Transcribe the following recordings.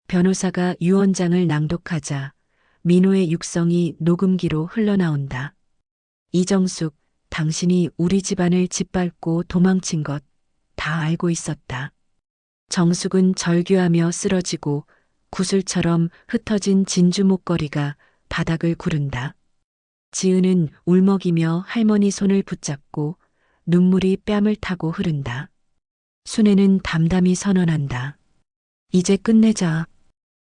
변호사가 유언장을 낭독하자 민호의 육성이 녹음기로 흘러나온다. 이정숙, 당신이 우리 집안을 짓밟고 도망친 것 다 알고 있었다. 정숙은 절규하며 쓰러지고 구슬처럼 흩어진 진주 목걸이가 바닥을 구른다. 지은은 울먹이며 할머니 손을 붙잡고 눈물이 뺨을 타고 흐른다. 순애는 담담히 선언한다. 이제 끝내자.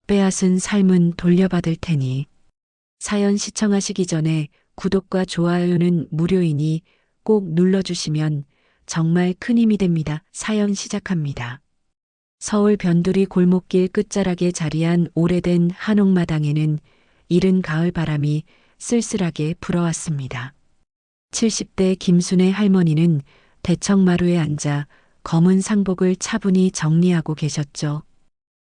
빼앗은 삶은 돌려받을 테니. 사연 시청하시기 전에 구독과 좋아요는 무료이니 꼭 눌러주시면 정말 큰 힘이 됩니다. 사연 시작합니다. 서울 변두리 골목길 끝자락에 자리한 오래된 한옥마당에는 이른 가을 바람이 쓸쓸하게 불어왔습니다. 70대 김순애 할머니는 대청마루에 앉아 검은 상복을 차분히 정리하고 계셨죠.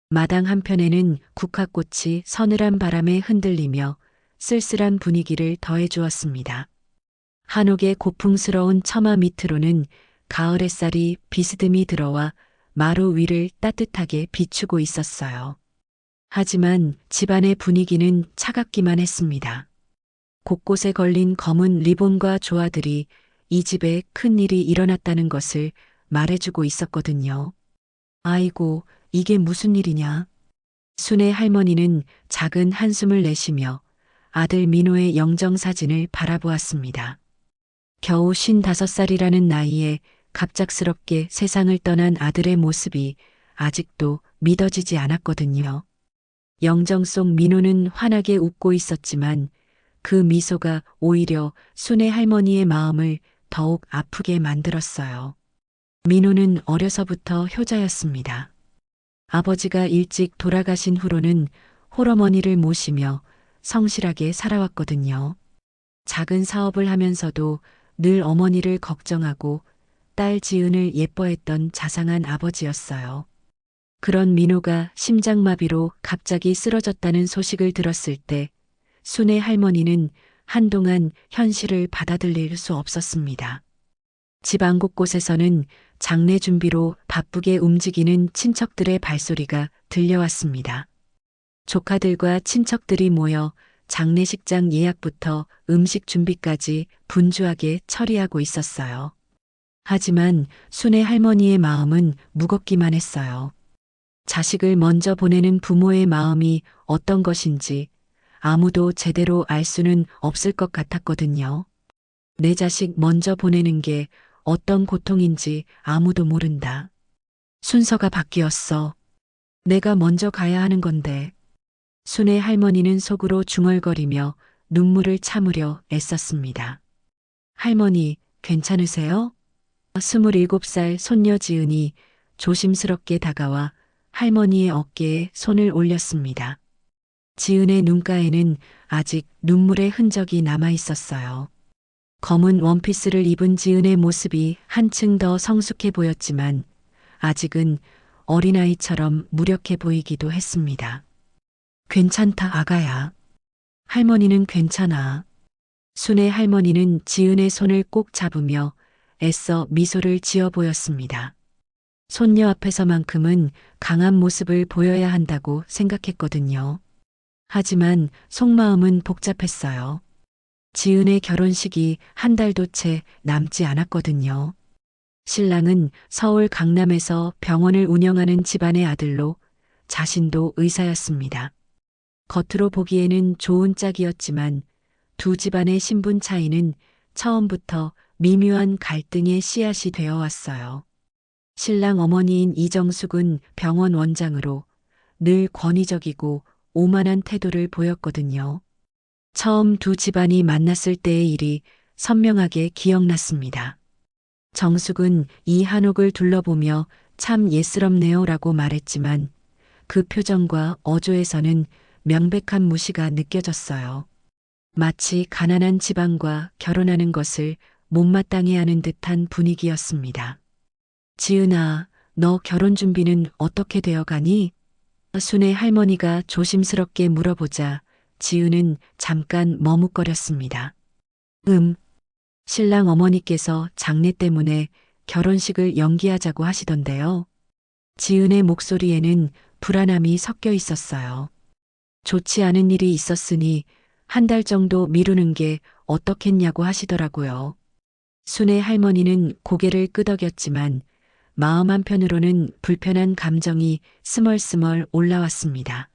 마당 한편에는 국화꽃이 서늘한 바람에 흔들리며 쓸쓸한 분위기를 더해주었습니다. 한옥의 고풍스러운 처마 밑으로는 가을 햇살이 비스듬히 들어와 마루 위를 따뜻하게 비추고 있었어요. 하지만 집안의 분위기는 차갑기만 했습니다. 곳곳에 걸린 검은 리본과 조화들이 이 집에 큰 일이 일어났다는 것을 말해주고 있었거든요. 아이고, 이게 무슨 일이냐? 순애 할머니는 작은 한숨을 내쉬며 아들 민호의 영정사진을 바라보았습니다. 겨우 55살이라는 나이에 갑작스럽게 세상을 떠난 아들의 모습이 아직도 믿어지지 않았거든요. 영정 속 민호는 환하게 웃고 있었지만 그 미소가 오히려 순애 할머니의 마음을 더욱 아프게 만들었어요. 민호는 어려서부터 효자였습니다. 아버지가 일찍 돌아가신 후로는 홀어머니를 모시며 성실하게 살아왔거든요. 작은 사업을 하면서도 늘 어머니를 걱정하고 딸 지은을 예뻐했던 자상한 아버지였어요. 그런 민호가 심장마비로 갑자기 쓰러졌다는 소식을 들었을 때 순애 할머니는 한동안 현실을 받아들일 수 없었습니다. 집안 곳곳에서는 장례 준비로 바쁘게 움직이는 친척들의 발소리가 들려왔습니다. 조카들과 친척들이 모여 장례식장 예약부터 음식 준비까지 분주하게 처리하고 있었어요. 하지만 순애 할머니의 마음은 무겁기만 했어요. 자식을 먼저 보내는 부모의 마음이 어떤 것인지 아무도 제대로 알 수는 없을 것 같았거든요. 내 자식 먼저 보내는 게 어떤 고통인지 아무도 모른다. 순서가 바뀌었어. 내가 먼저 가야 하는 건데. 순애 할머니는 속으로 중얼거리며 눈물을 참으려 애썼습니다. 할머니, 괜찮으세요? 27살 손녀 지은이 조심스럽게 다가와 할머니의 어깨에 손을 올렸습니다. 지은의 눈가에는 아직 눈물의 흔적이 남아 있었어요. 검은 원피스를 입은 지은의 모습이 한층 더 성숙해 보였지만 아직은 어린아이처럼 무력해 보이기도 했습니다. 괜찮다, 아가야. 할머니는 괜찮아. 순애 할머니는 지은의 손을 꼭 잡으며 애써 미소를 지어 보였습니다. 손녀 앞에서만큼은 강한 모습을 보여야 한다고 생각했거든요. 하지만 속마음은 복잡했어요. 지은의 결혼식이 한 달도 채 남지 않았거든요. 신랑은 서울 강남에서 병원을 운영하는 집안의 아들로 자신도 의사였습니다. 겉으로 보기에는 좋은 짝이었지만 두 집안의 신분 차이는 처음부터 미묘한 갈등의 씨앗이 되어 왔어요. 신랑 어머니인 이정숙은 병원 원장으로 늘 권위적이고 오만한 태도를 보였거든요. 처음 두 집안이 만났을 때의 일이 선명하게 기억났습니다. 정숙은 이 한옥을 둘러보며 참 예스럽네요라고 말했지만 그 표정과 어조에서는 명백한 무시가 느껴졌어요. 마치 가난한 집안과 결혼하는 것을 못마땅해 하는 듯한 분위기였습니다. 지은아, 너 결혼 준비는 어떻게 되어 가니? 순애 할머니가 조심스럽게 물어보자 지은은 잠깐 머뭇거렸습니다. 신랑 어머니께서 장례 때문에 결혼식을 연기하자고 하시던데요. 지은의 목소리에는 불안함이 섞여 있었어요. 좋지 않은 일이 있었으니 한 달 정도 미루는 게 어떻겠냐고 하시더라고요. 순애 할머니는 고개를 끄덕였지만 마음 한편으로는 불편한 감정이 스멀스멀 올라왔습니다.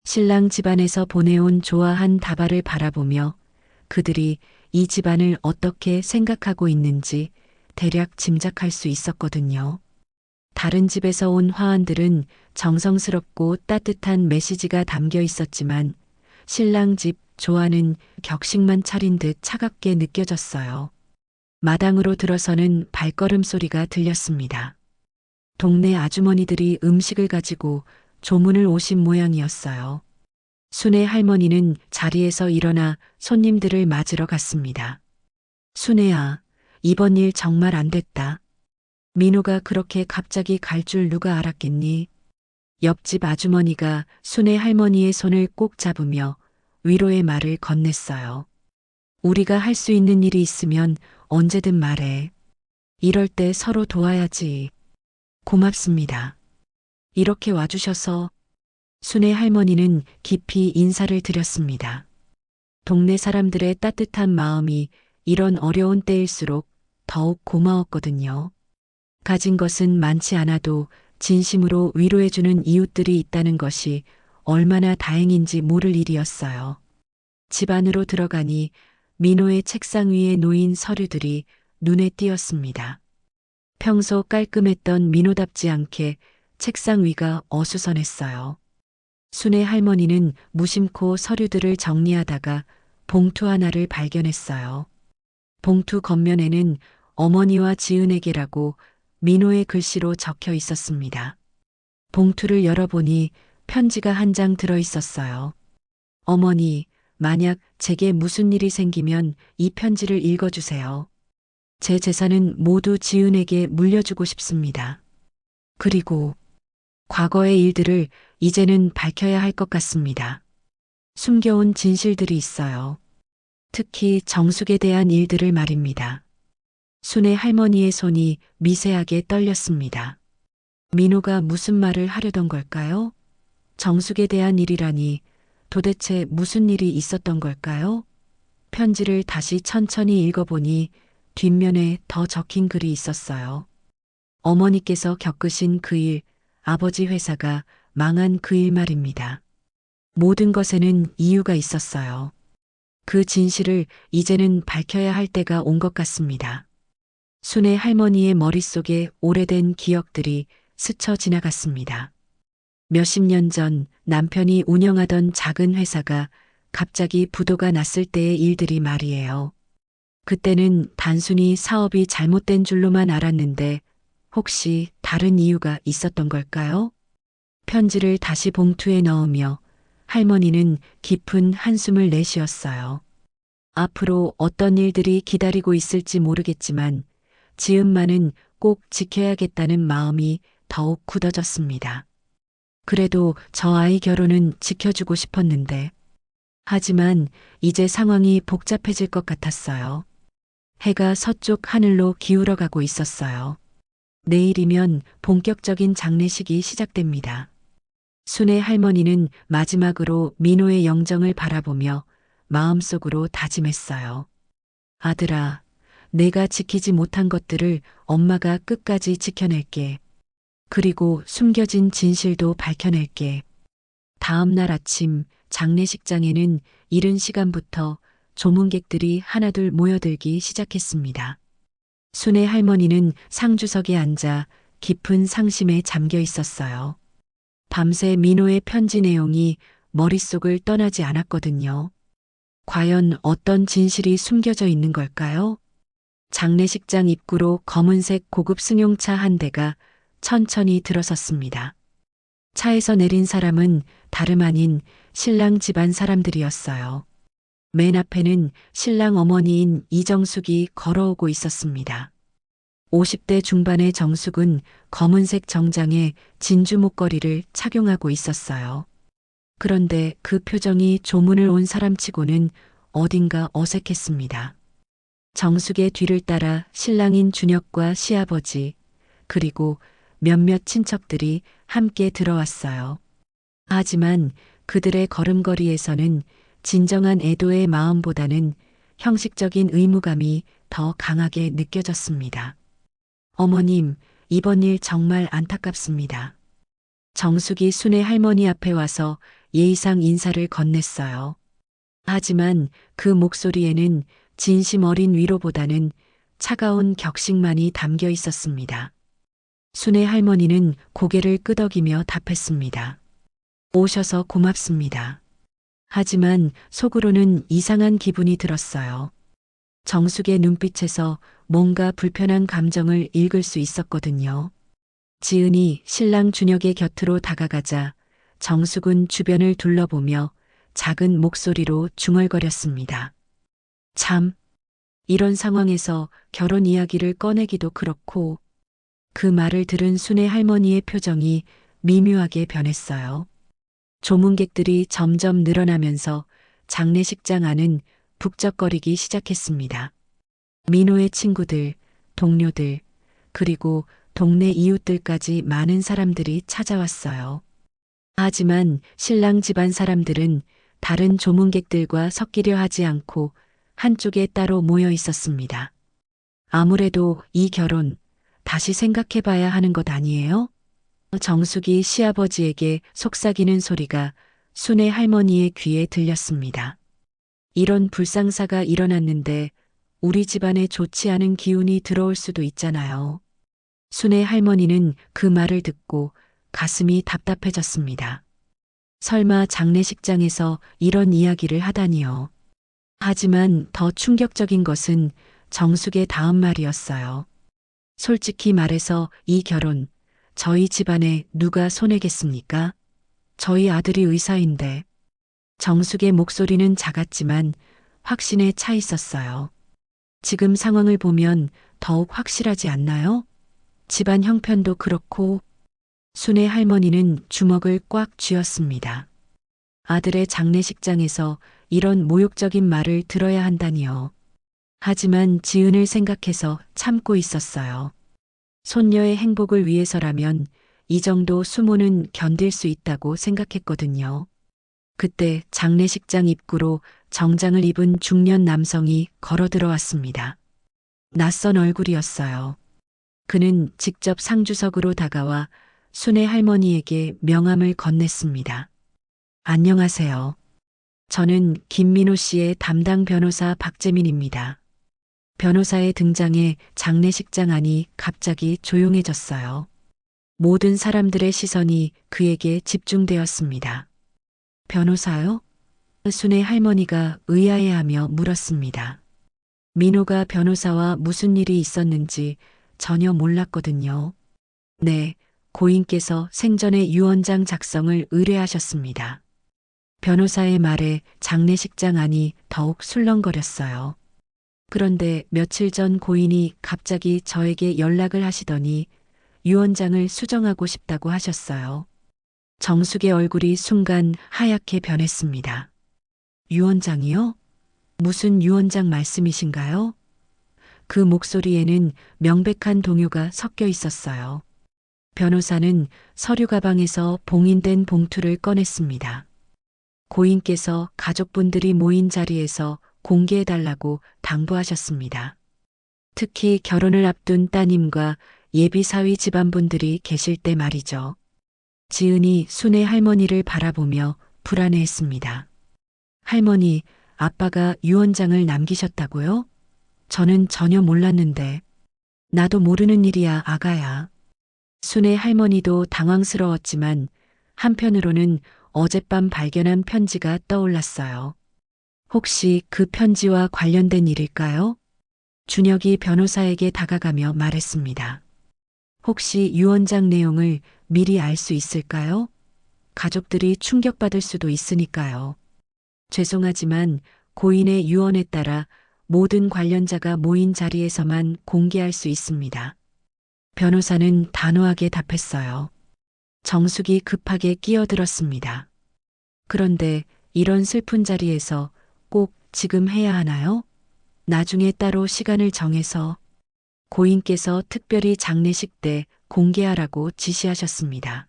신랑 집안에서 보내온 좋아한 다발을 바라보며 그들이 이 집안을 어떻게 생각하고 있는지 대략 짐작할 수 있었거든요. 다른 집에서 온 화환들은 정성스럽고 따뜻한 메시지가 담겨 있었지만 신랑 집 조화는 격식만 차린 듯 차갑게 느껴졌어요. 마당으로 들어서는 발걸음 소리가 들렸습니다. 동네 아주머니들이 음식을 가지고 조문을 오신 모양이었어요. 순애 할머니는 자리에서 일어나 손님들을 맞으러 갔습니다. 순애야, 이번 일 정말 안 됐다. 민호가 그렇게 갑자기 갈 줄 누가 알았겠니? 옆집 아주머니가 순애 할머니의 손을 꼭 잡으며 위로의 말을 건넸어요. 우리가 할 수 있는 일이 있으면 언제든 말해. 이럴 때 서로 도와야지. 고맙습니다. 이렇게 와주셔서 순애 할머니는 깊이 인사를 드렸습니다. 동네 사람들의 따뜻한 마음이 이런 어려운 때일수록 더욱 고마웠거든요. 가진 것은 많지 않아도 진심으로 위로해주는 이웃들이 있다는 것이 얼마나 다행인지 모를 일이었어요. 집 안으로 들어가니 민호의 책상 위에 놓인 서류들이 눈에 띄었습니다. 평소 깔끔했던 민호답지 않게 책상 위가 어수선했어요. 순애 할머니는 무심코 서류들을 정리하다가 봉투 하나를 발견했어요. 봉투 겉면에는 어머니와 지은에게라고 민호의 글씨로 적혀 있었습니다. 봉투를 열어보니 편지가 한 장 들어 있었어요. 어머니, 만약 제게 무슨 일이 생기면 이 편지를 읽어주세요. 제 재산은 모두 지은에게 물려주고 싶습니다. 그리고 과거의 일들을 이제는 밝혀야 할 것 같습니다. 숨겨온 진실들이 있어요. 특히 정숙에 대한 일들을 말입니다. 순애 할머니의 손이 미세하게 떨렸습니다. 민호가 무슨 말을 하려던 걸까요? 정숙에 대한 일이라니 도대체 무슨 일이 있었던 걸까요? 편지를 다시 천천히 읽어보니 뒷면에 더 적힌 글이 있었어요. 어머니께서 겪으신 그 일, 아버지 회사가 망한 그 일 말입니다. 모든 것에는 이유가 있었어요. 그 진실을 이제는 밝혀야 할 때가 온 것 같습니다. 순애 할머니의 머릿속에 오래된 기억들이 스쳐 지나갔습니다. 몇십 년 전 남편이 운영하던 작은 회사가 갑자기 부도가 났을 때의 일들이 말이에요. 그때는 단순히 사업이 잘못된 줄로만 알았는데 혹시 다른 이유가 있었던 걸까요? 편지를 다시 봉투에 넣으며 할머니는 깊은 한숨을 내쉬었어요. 앞으로 어떤 일들이 기다리고 있을지 모르겠지만 지은만은 꼭 지켜야겠다는 마음이 더욱 굳어졌습니다. 그래도 저 아이 결혼은 지켜주고 싶었는데 하지만 이제 상황이 복잡해질 것 같았어요. 해가 서쪽 하늘로 기울어가고 있었어요. 내일이면 본격적인 장례식이 시작됩니다. 순애 할머니는 마지막으로 민호의 영정을 바라보며 마음속으로 다짐했어요. 아들아, 내가 지키지 못한 것들을 엄마가 끝까지 지켜낼게. 그리고 숨겨진 진실도 밝혀낼게. 다음 날 아침 장례식장에는 이른 시간부터 조문객들이 하나둘 모여들기 시작했습니다. 순애 할머니는 상주석에 앉아 깊은 상심에 잠겨 있었어요. 밤새 민호의 편지 내용이 머릿속을 떠나지 않았거든요. 과연 어떤 진실이 숨겨져 있는 걸까요? 장례식장 입구로 검은색 고급 승용차 한 대가 천천히 들어섰습니다. 차에서 내린 사람은 다름 아닌 신랑 집안 사람들이었어요. 맨 앞에는 신랑 어머니인 이정숙이 걸어오고 있었습니다. 50대 중반의 정숙은 검은색 정장에 진주 목걸이를 착용하고 있었어요. 그런데 그 표정이 조문을 온 사람치고는 어딘가 어색했습니다. 정숙의 뒤를 따라 신랑인 준혁과 시아버지, 그리고 몇몇 친척들이 함께 들어왔어요. 하지만 그들의 걸음걸이에서는 진정한 애도의 마음보다는 형식적인 의무감이 더 강하게 느껴졌습니다. 어머님, 이번 일 정말 안타깝습니다. 정숙이 순의 할머니 앞에 와서 예의상 인사를 건넸어요. 하지만 그 목소리에는 진심 어린 위로보다는 차가운 격식만이 담겨 있었습니다. 순의 할머니는 고개를 끄덕이며 답했습니다. 오셔서 고맙습니다. 하지만 속으로는 이상한 기분이 들었어요. 정숙의 눈빛에서 뭔가 불편한 감정을 읽을 수 있었거든요. 지은이 신랑 준혁의 곁으로 다가가자 정숙은 주변을 둘러보며 작은 목소리로 중얼거렸습니다. 참, 이런 상황에서 결혼 이야기를 꺼내기도 그렇고. 그 말을 들은 순의 할머니의 표정이 미묘하게 변했어요. 조문객들이 점점 늘어나면서 장례식장 안은 북적거리기 시작했습니다. 민호의 친구들, 동료들, 그리고 동네 이웃들까지 많은 사람들이 찾아왔어요. 하지만 신랑 집안 사람들은 다른 조문객들과 섞이려 하지 않고 한쪽에 따로 모여 있었습니다. 아무래도 이 결혼 다시 생각해 봐야 하는 것 아니에요? 정숙이 시아버지에게 속삭이는 소리가 순의 할머니의 귀에 들렸습니다. 이런 불상사가 일어났는데 우리 집안에 좋지 않은 기운이 들어올 수도 있잖아요. 순의 할머니는 그 말을 듣고 가슴이 답답해졌습니다. 설마 장례식장에서 이런 이야기를 하다니요. 하지만 더 충격적인 것은 정숙의 다음 말이었어요. 솔직히 말해서 이 결혼, 저희 집안에 누가 손해겠습니까? 저희 아들이 의사인데. 정숙의 목소리는 작았지만 확신에 차 있었어요. 지금 상황을 보면 더욱 확실하지 않나요? 집안 형편도 그렇고. 순의 할머니는 주먹을 꽉 쥐었습니다. 아들의 장례식장에서 이런 모욕적인 말을 들어야 한다니요. 하지만 지은을 생각해서 참고 있었어요. 손녀의 행복을 위해서라면 이 정도 수모는 견딜 수 있다고 생각했거든요. 그때 장례식장 입구로 정장을 입은 중년 남성이 걸어 들어왔습니다. 낯선 얼굴이었어요. 그는 직접 상주석으로 다가와 순의 할머니에게 명함을 건넸습니다. 안녕하세요. 저는 김민호 씨의 담당 변호사 박재민입니다. 변호사의 등장에 장례식장 안이 갑자기 조용해졌어요. 모든 사람들의 시선이 그에게 집중되었습니다. 변호사요? 순의 할머니가 의아해하며 물었습니다. 민호가 변호사와 무슨 일이 있었는지 전혀 몰랐거든요. 네, 고인께서 생전에 유언장 작성을 의뢰하셨습니다. 변호사의 말에 장례식장 안이 더욱 술렁거렸어요. 그런데 며칠 전 고인이 갑자기 저에게 연락을 하시더니 유언장을 수정하고 싶다고 하셨어요. 정숙의 얼굴이 순간 하얗게 변했습니다. 유언장이요? 무슨 유언장 말씀이신가요? 그 목소리에는 명백한 동요가 섞여 있었어요. 변호사는 서류 가방에서 봉인된 봉투를 꺼냈습니다. 고인께서 가족분들이 모인 자리에서 공개해달라고 당부하셨습니다. 특히 결혼을 앞둔 따님과 예비 사위 집안분들이 계실 때 말이죠. 지은이 순의 할머니를 바라보며 불안해했습니다. 할머니, 아빠가 유언장을 남기셨다고요? 저는 전혀 몰랐는데. 나도 모르는 일이야, 아가야. 순의 할머니도 당황스러웠지만 한편으로는 어젯밤 발견한 편지가 떠올랐어요. 혹시 그 편지와 관련된 일일까요? 준혁이 변호사에게 다가가며 말했습니다. 혹시 유언장 내용을 미리 알 수 있을까요? 가족들이 충격받을 수도 있으니까요. 죄송하지만 고인의 유언에 따라 모든 관련자가 모인 자리에서만 공개할 수 있습니다. 변호사는 단호하게 답했어요. 정숙이 급하게 끼어들었습니다. 그런데 이런 슬픈 자리에서 꼭 지금 해야 하나요? 나중에 따로 시간을 정해서. 고인께서 특별히 장례식 때 공개하라고 지시하셨습니다.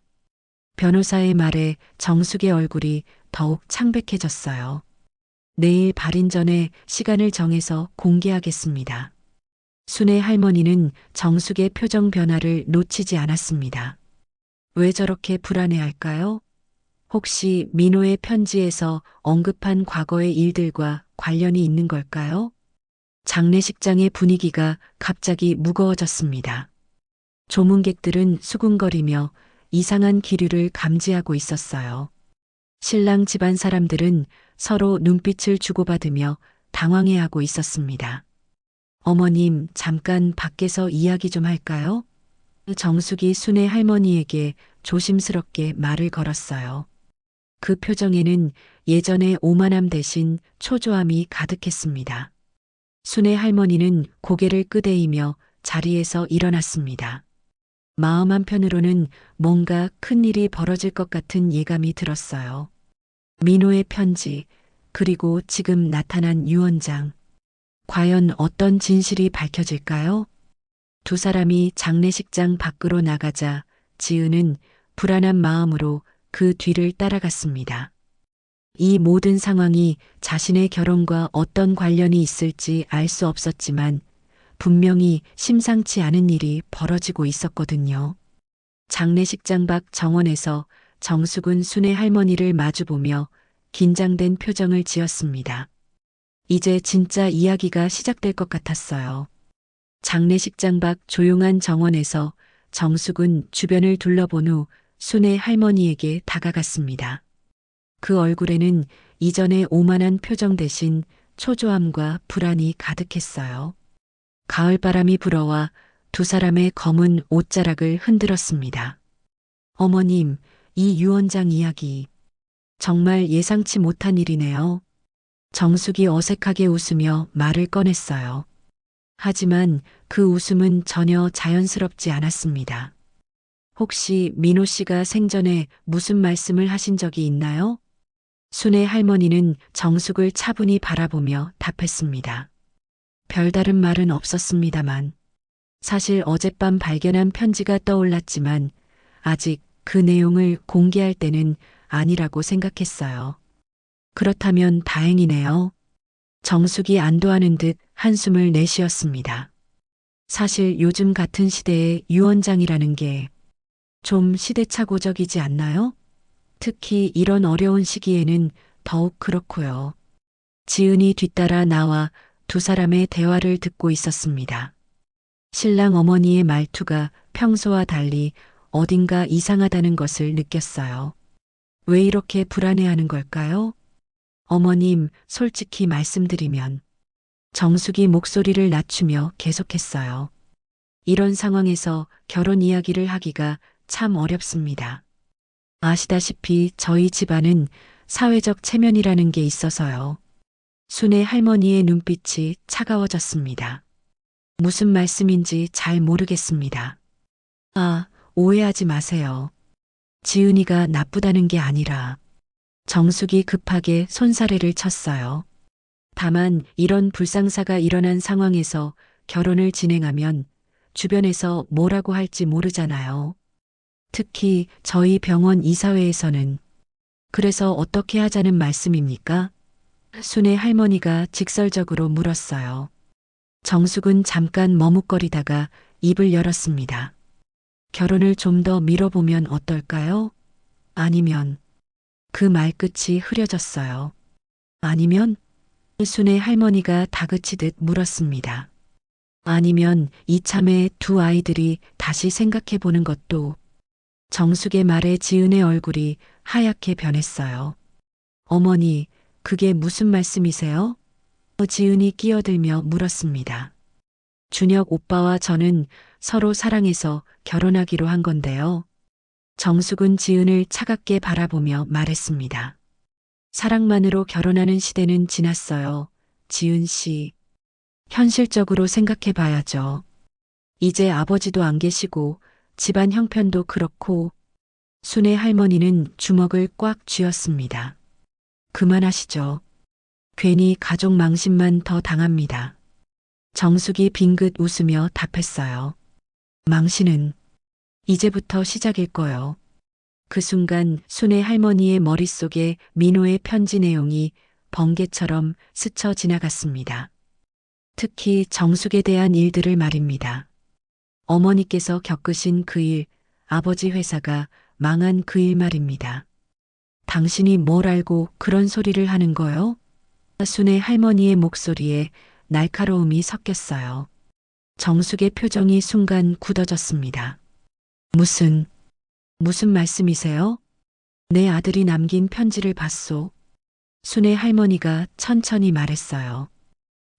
변호사의 말에 정숙의 얼굴이 더욱 창백해졌어요. 내일 발인 전에 시간을 정해서 공개하겠습니다. 순의 할머니는 정숙의 표정 변화를 놓치지 않았습니다. 왜 저렇게 불안해할까요? 혹시 민호의 편지에서 언급한 과거의 일들과 관련이 있는 걸까요? 장례식장의 분위기가 갑자기 무거워졌습니다. 조문객들은 수군거리며 이상한 기류를 감지하고 있었어요. 신랑 집안 사람들은 서로 눈빛을 주고받으며 당황해하고 있었습니다. 어머님, 잠깐 밖에서 이야기 좀 할까요? 정숙이 순의 할머니에게 조심스럽게 말을 걸었어요. 그 표정에는 예전의 오만함 대신 초조함이 가득했습니다. 순의 할머니는 고개를 끄덕이며 자리에서 일어났습니다. 마음 한편으로는 뭔가 큰일이 벌어질 것 같은 예감이 들었어요. 민호의 편지, 그리고 지금 나타난 유언장. 과연 어떤 진실이 밝혀질까요? 두 사람이 장례식장 밖으로 나가자 지은은 불안한 마음으로 그 뒤를 따라갔습니다. 이 모든 상황이 자신의 결혼과 어떤 관련이 있을지 알 수 없었지만 분명히 심상치 않은 일이 벌어지고 있었거든요. 장례식장 밖 정원에서 정숙은 순의 할머니를 마주보며 긴장된 표정을 지었습니다. 이제 진짜 이야기가 시작될 것 같았어요. 장례식장 밖 조용한 정원에서 정숙은 주변을 둘러본 후 순의 할머니에게 다가갔습니다. 그 얼굴에는 이전의 오만한 표정 대신 초조함과 불안이 가득했어요. 가을바람이 불어와 두 사람의 검은 옷자락을 흔들었습니다. 어머님, 이 유언장 이야기. 정말 예상치 못한 일이네요. 정숙이 어색하게 웃으며 말을 꺼냈어요. 하지만 그 웃음은 전혀 자연스럽지 않았습니다. 혹시 민호 씨가 생전에 무슨 말씀을 하신 적이 있나요? 순의 할머니는 정숙을 차분히 바라보며 답했습니다. 별다른 말은 없었습니다만 사실 어젯밤 발견한 편지가 떠올랐지만 아직 그 내용을 공개할 때는 아니라고 생각했어요. 그렇다면 다행이네요. 정숙이 안도하는 듯 한숨을 내쉬었습니다. 사실 요즘 같은 시대에 유언장이라는 게 좀 시대착오적이지 않나요? 특히 이런 어려운 시기에는 더욱 그렇고요. 지은이 뒤따라 나와 두 사람의 대화를 듣고 있었습니다. 신랑 어머니의 말투가 평소와 달리 어딘가 이상하다는 것을 느꼈어요. 왜 이렇게 불안해하는 걸까요? 어머님, 솔직히 말씀드리면 정숙이 목소리를 낮추며 계속했어요. 이런 상황에서 결혼 이야기를 하기가 참 어렵습니다. 아시다시피 저희 집안은 사회적 체면이라는 게 있어서요. 순의 할머니의 눈빛이 차가워졌습니다. 무슨 말씀인지 잘 모르겠습니다. 아, 오해하지 마세요. 지은이가 나쁘다는 게 아니라 정숙이 급하게 손사래를 쳤어요. 다만 이런 불상사가 일어난 상황에서 결혼을 진행하면 주변에서 뭐라고 할지 모르잖아요. 특히 저희 병원 이사회에서는. 그래서 어떻게 하자는 말씀입니까? 순의 할머니가 직설적으로 물었어요. 정숙은 잠깐 머뭇거리다가 입을 열었습니다. 결혼을 좀 더 미뤄보면 어떨까요? 아니면 그 말끝이 흐려졌어요. 아니면 순의 할머니가 다그치듯 물었습니다. 아니면 이참에 두 아이들이 다시 생각해 보는 것도. 정숙의 말에 지은의 얼굴이 하얗게 변했어요. 어머니, 그게 무슨 말씀이세요? 지은이 끼어들며 물었습니다. 준혁 오빠와 저는 서로 사랑해서 결혼하기로 한 건데요. 정숙은 지은을 차갑게 바라보며 말했습니다. 사랑만으로 결혼하는 시대는 지났어요. 지은 씨. 현실적으로 생각해 봐야죠. 이제 아버지도 안 계시고 집안 형편도 그렇고. 순의 할머니는 주먹을 꽉 쥐었습니다. 그만하시죠. 괜히 가족 망신만 더 당합니다. 정숙이 빙긋 웃으며 답했어요. 망신은 이제부터 시작일 거요. 그 순간 순애 할머니의 머릿속에 민호의 편지 내용이 번개처럼 스쳐 지나갔습니다. 특히 정숙에 대한 일들을 말입니다. 어머니께서 겪으신 그 일, 아버지 회사가 망한 그 일 말입니다. 당신이 뭘 알고 그런 소리를 하는 거요? 순애 할머니의 목소리에 날카로움이 섞였어요. 정숙의 표정이 순간 굳어졌습니다. 무슨 말씀이세요? 내 아들이 남긴 편지를 봤소. 순애 할머니가 천천히 말했어요.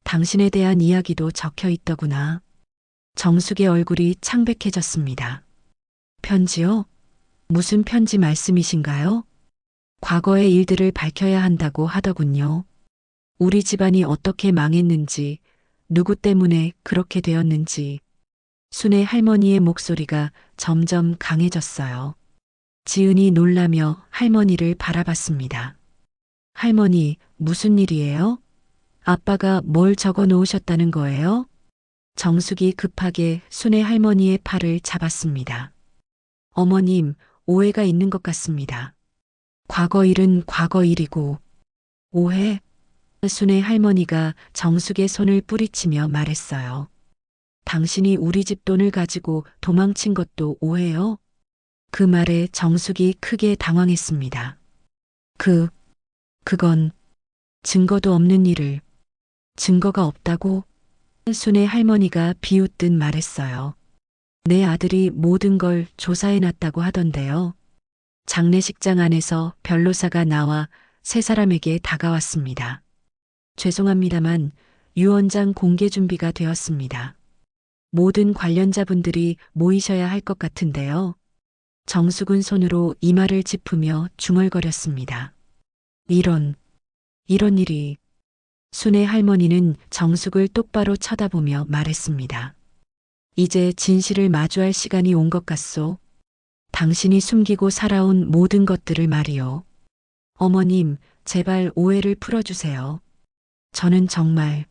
당신에 대한 이야기도 적혀 있더구나. 정숙의 얼굴이 창백해졌습니다. 편지요? 무슨 편지 말씀이신가요? 과거의 일들을 밝혀야 한다고 하더군요. 우리 집안이 어떻게 망했는지, 누구 때문에 그렇게 되었는지. 순애 할머니의 목소리가 점점 강해졌어요. 지은이 놀라며 할머니를 바라봤습니다. 할머니, 무슨 일이에요? 아빠가 뭘 적어 놓으셨다는 거예요? 정숙이 급하게 순애 할머니의 팔을 잡았습니다. 어머님, 오해가 있는 것 같습니다. 과거 일은 과거 일이고, 오해? 순애 할머니가 정숙의 손을 뿌리치며 말했어요. 당신이 우리 집 돈을 가지고 도망친 것도 오해요? 그 말에 정숙이 크게 당황했습니다. 그건 증거도 없는 일을. 증거가 없다고? 순애 할머니가 비웃듯 말했어요. 내 아들이 모든 걸 조사해놨다고 하던데요. 장례식장 안에서 변로사가 나와 세 사람에게 다가왔습니다. 죄송합니다만 유언장 공개 준비가 되었습니다. 모든 관련자분들이 모이셔야 할 것 같은데요. 정숙은 손으로 이마를 짚으며 중얼거렸습니다. 이런 일이. 순애 할머니는 정숙을 똑바로 쳐다보며 말했습니다. 이제 진실을 마주할 시간이 온 것 같소. 당신이 숨기고 살아온 모든 것들을 말이요. 어머님, 제발 오해를 풀어주세요. 저는 정말.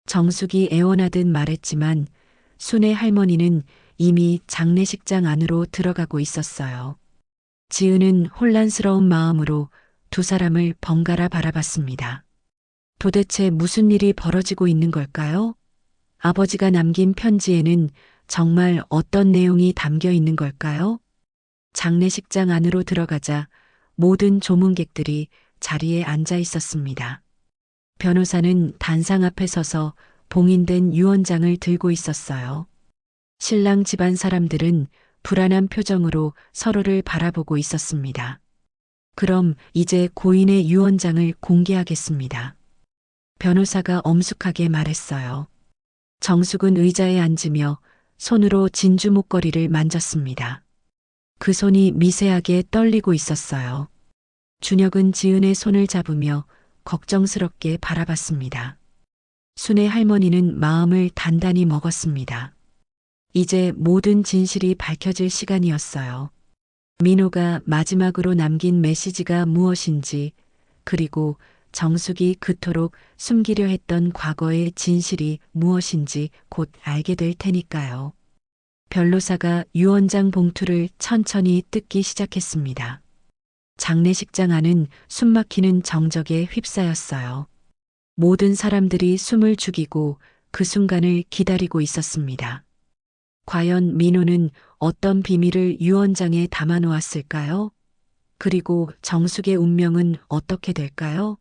정숙이 애원하듯 말했지만 순애 할머니는 이미 장례식장 안으로 들어가고 있었어요. 지은은 혼란스러운 마음으로 두 사람을 번갈아 바라봤습니다. 도대체 무슨 일이 벌어지고 있는 걸까요? 아버지가 남긴 편지에는 정말 어떤 내용이 담겨 있는 걸까요? 장례식장 안으로 들어가자 모든 조문객들이 자리에 앉아 있었습니다. 변호사는 단상 앞에 서서 봉인된 유언장을 들고 있었어요. 신랑 집안 사람들은 불안한 표정으로 서로를 바라보고 있었습니다. 그럼 이제 고인의 유언장을 공개하겠습니다. 변호사가 엄숙하게 말했어요. 정숙은 의자에 앉으며 손으로 진주 목걸이를 만졌습니다. 그 손이 미세하게 떨리고 있었어요. 준혁은 지은의 손을 잡으며 걱정스럽게 바라봤습니다. 순애 할머니는 마음을 단단히 먹었습니다. 이제 모든 진실이 밝혀질 시간이었어요. 민호가 마지막으로 남긴 메시지가 무엇인지, 그리고 정숙이 그토록 숨기려 했던 과거의 진실이 무엇인지 곧 알게 될 테니까요. 변로사가 유언장 봉투를 천천히 뜯기 시작했습니다. 장례식장 안은 숨막히는 정적에 휩싸였어요. 모든 사람들이 숨을 죽이고 그 순간을 기다리고 있었습니다. 과연 민호는 어떤 비밀을 유언장에 담아 놓았을까요? 그리고 정숙의 운명은 어떻게 될까요?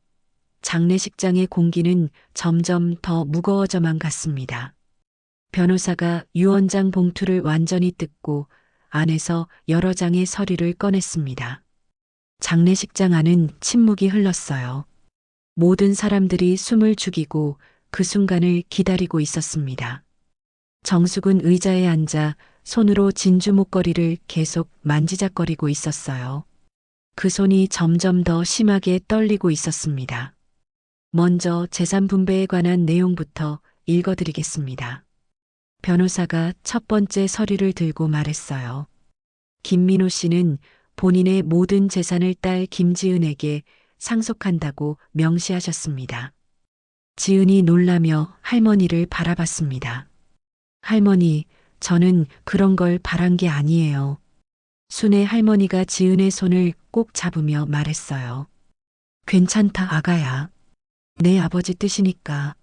장례식장의 공기는 점점 더 무거워져만 갔습니다. 변호사가 유언장 봉투를 완전히 뜯고 안에서 여러 장의 서류를 꺼냈습니다. 장례식장 안은 침묵이 흘렀어요. 모든 사람들이 숨을 죽이고 그 순간을 기다리고 있었습니다. 정숙은 의자에 앉아 손으로 진주 목걸이를 계속 만지작거리고 있었어요. 그 손이 점점 더 심하게 떨리고 있었습니다. 먼저 재산 분배에 관한 내용부터 읽어드리겠습니다. 변호사가 첫 번째 서류를 들고 말했어요. 김민호 씨는 본인의 모든 재산을 딸 김지은에게 상속한다고 명시하셨습니다. 지은이 놀라며 할머니를 바라봤습니다. 할머니, 저는 그런 걸 바란 게 아니에요. 순의 할머니가 지은의 손을 꼭 잡으며 말했어요. 괜찮다, 아가야. 내 아버지 뜻이니까.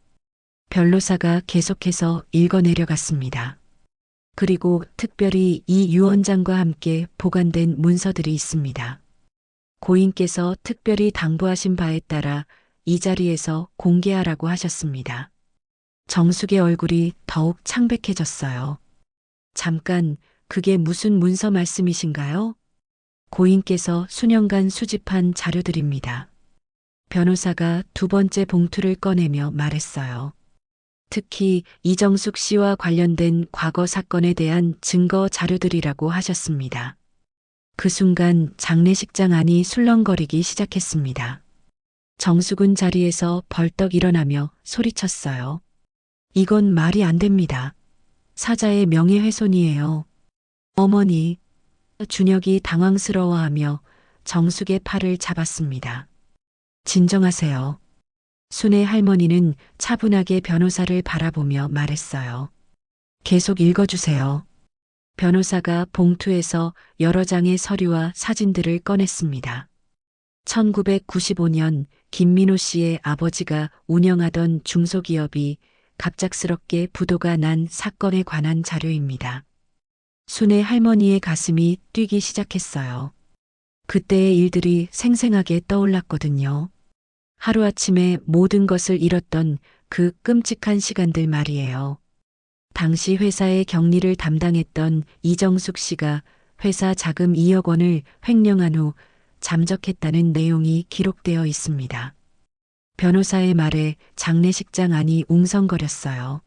변호사가 계속해서 읽어내려갔습니다. 그리고 특별히 이 유언장과 함께 보관된 문서들이 있습니다. 고인께서 특별히 당부하신 바에 따라 이 자리에서 공개하라고 하셨습니다. 정숙의 얼굴이 더욱 창백해졌어요. 잠깐, 그게 무슨 문서 말씀이신가요? 고인께서 수년간 수집한 자료들입니다. 변호사가 두 번째 봉투를 꺼내며 말했어요. 특히 이정숙 씨와 관련된 과거 사건에 대한 증거 자료들이라고 하셨습니다. 그 순간 장례식장 안이 술렁거리기 시작했습니다. 정숙은 자리에서 벌떡 일어나며 소리쳤어요. 이건 말이 안 됩니다. 사자의 명예훼손이에요. 어머니, 준혁이 당황스러워하며 정숙의 팔을 잡았습니다. 진정하세요. 순의 할머니는 차분하게 변호사를 바라보며 말했어요. 계속 읽어주세요. 변호사가 봉투에서 여러 장의 서류와 사진들을 꺼냈습니다. 1995년 김민호 씨의 아버지가 운영하던 중소기업이 갑작스럽게 부도가 난 사건에 관한 자료입니다. 순의 할머니의 가슴이 뛰기 시작했어요. 그때의 일들이 생생하게 떠올랐거든요. 하루아침에 모든 것을 잃었던 그 끔찍한 시간들 말이에요. 당시 회사의 격리를 담당했던 이정숙 씨가 회사 자금 2억 원을 횡령한 후 잠적했다는 내용이 기록되어 있습니다. 변호사의 말에 장례식장 안이 웅성거렸어요.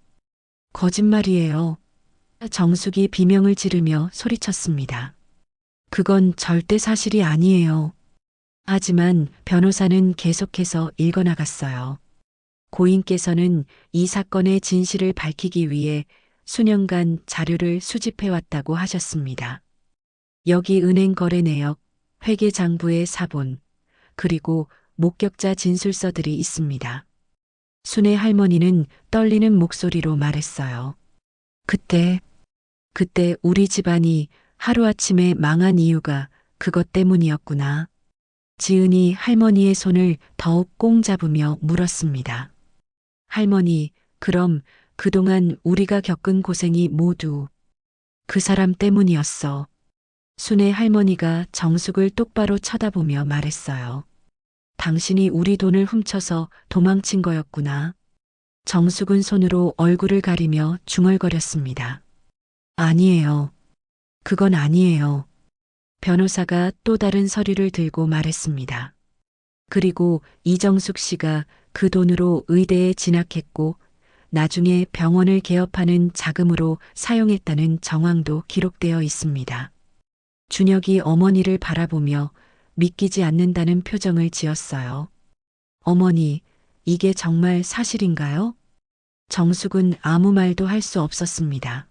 거짓말이에요. 정숙이 비명을 지르며 소리쳤습니다. 그건 절대 사실이 아니에요. 하지만 변호사는 계속해서 읽어나갔어요. 고인께서는 이 사건의 진실을 밝히기 위해 수년간 자료를 수집해왔다고 하셨습니다. 여기 은행 거래 내역, 회계장부의 사본, 그리고 목격자 진술서들이 있습니다. 순의 할머니는 떨리는 목소리로 말했어요. 그때 우리 집안이 하루아침에 망한 이유가 그것 때문이었구나. 지은이 할머니의 손을 더욱 꽁 잡으며 물었습니다. 할머니, 그럼 그동안 우리가 겪은 고생이 모두 그 사람 때문이었어. 순의 할머니가 정숙을 똑바로 쳐다보며 말했어요. 당신이 우리 돈을 훔쳐서 도망친 거였구나. 정숙은 손으로 얼굴을 가리며 중얼거렸습니다. 아니에요. 그건 아니에요. 변호사가 또 다른 서류를 들고 말했습니다. 그리고 이정숙 씨가 그 돈으로 의대에 진학했고 나중에 병원을 개업하는 자금으로 사용했다는 정황도 기록되어 있습니다. 준혁이 어머니를 바라보며 믿기지 않는다는 표정을 지었어요. 어머니, 이게 정말 사실인가요? 정숙은 아무 말도 할 수 없었습니다.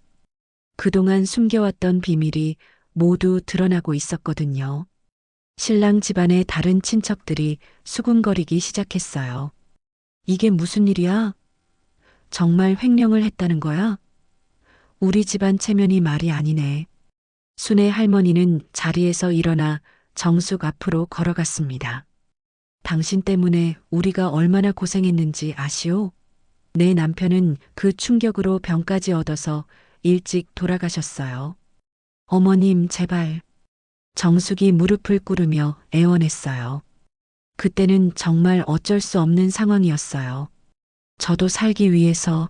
그동안 숨겨왔던 비밀이 모두 드러나고 있었거든요. 신랑 집안의 다른 친척들이 수군거리기 시작했어요. 이게 무슨 일이야? 정말 횡령을 했다는 거야? 우리 집안 체면이 말이 아니네. 순의 할머니는 자리에서 일어나 정숙 앞으로 걸어갔습니다. 당신 때문에 우리가 얼마나 고생했는지 아시오? 내 남편은 그 충격으로 병까지 얻어서 일찍 돌아가셨어요. 어머님, 제발. 정숙이 무릎을 꿇으며 애원했어요. 그때는 정말 어쩔 수 없는 상황이었어요. 저도 살기 위해서.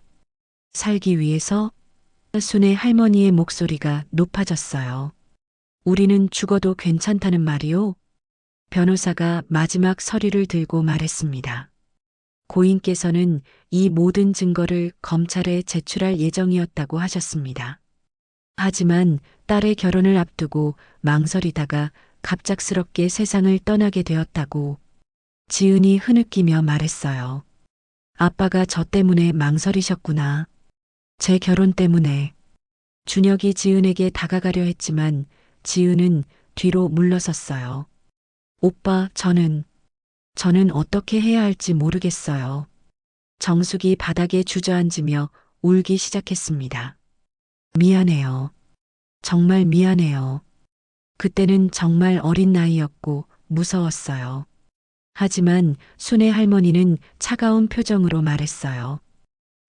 순의 할머니의 목소리가 높아졌어요. 우리는 죽어도 괜찮다는 말이오? 변호사가 마지막 서류를 들고 말했습니다. 고인께서는 이 모든 증거를 검찰에 제출할 예정이었다고 하셨습니다. 하지만 딸의 결혼을 앞두고 망설이다가 갑작스럽게 세상을 떠나게 되었다고 지은이 흐느끼며 말했어요. 아빠가 저 때문에 망설이셨구나. 제 결혼 때문에. 준혁이 지은에게 다가가려 했지만 지은은 뒤로 물러섰어요. 오빠, 저는 어떻게 해야 할지 모르겠어요. 정숙이 바닥에 주저앉으며 울기 시작했습니다. 미안해요. 정말 미안해요. 그때는 정말 어린 나이였고 무서웠어요. 하지만 순애 할머니는 차가운 표정으로 말했어요.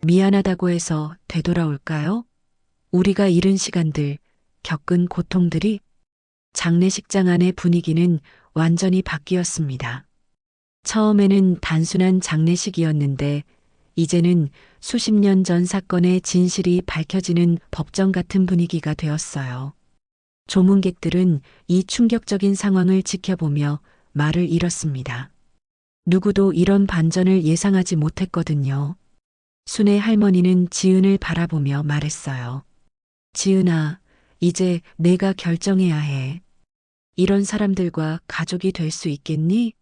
미안하다고 해서 되돌아올까요? 우리가 잃은 시간들, 겪은 고통들이. 장례식장 안의 분위기는 완전히 바뀌었습니다. 처음에는 단순한 장례식이었는데 이제는 수십 년 전 사건의 진실이 밝혀지는 법정 같은 분위기가 되었어요. 조문객들은 이 충격적인 상황을 지켜보며 말을 잃었습니다. 누구도 이런 반전을 예상하지 못했거든요. 순애 할머니는 지은을 바라보며 말했어요. 지은아, 이제 내가 결정해야 해. 이런 사람들과 가족이 될 수 있겠니?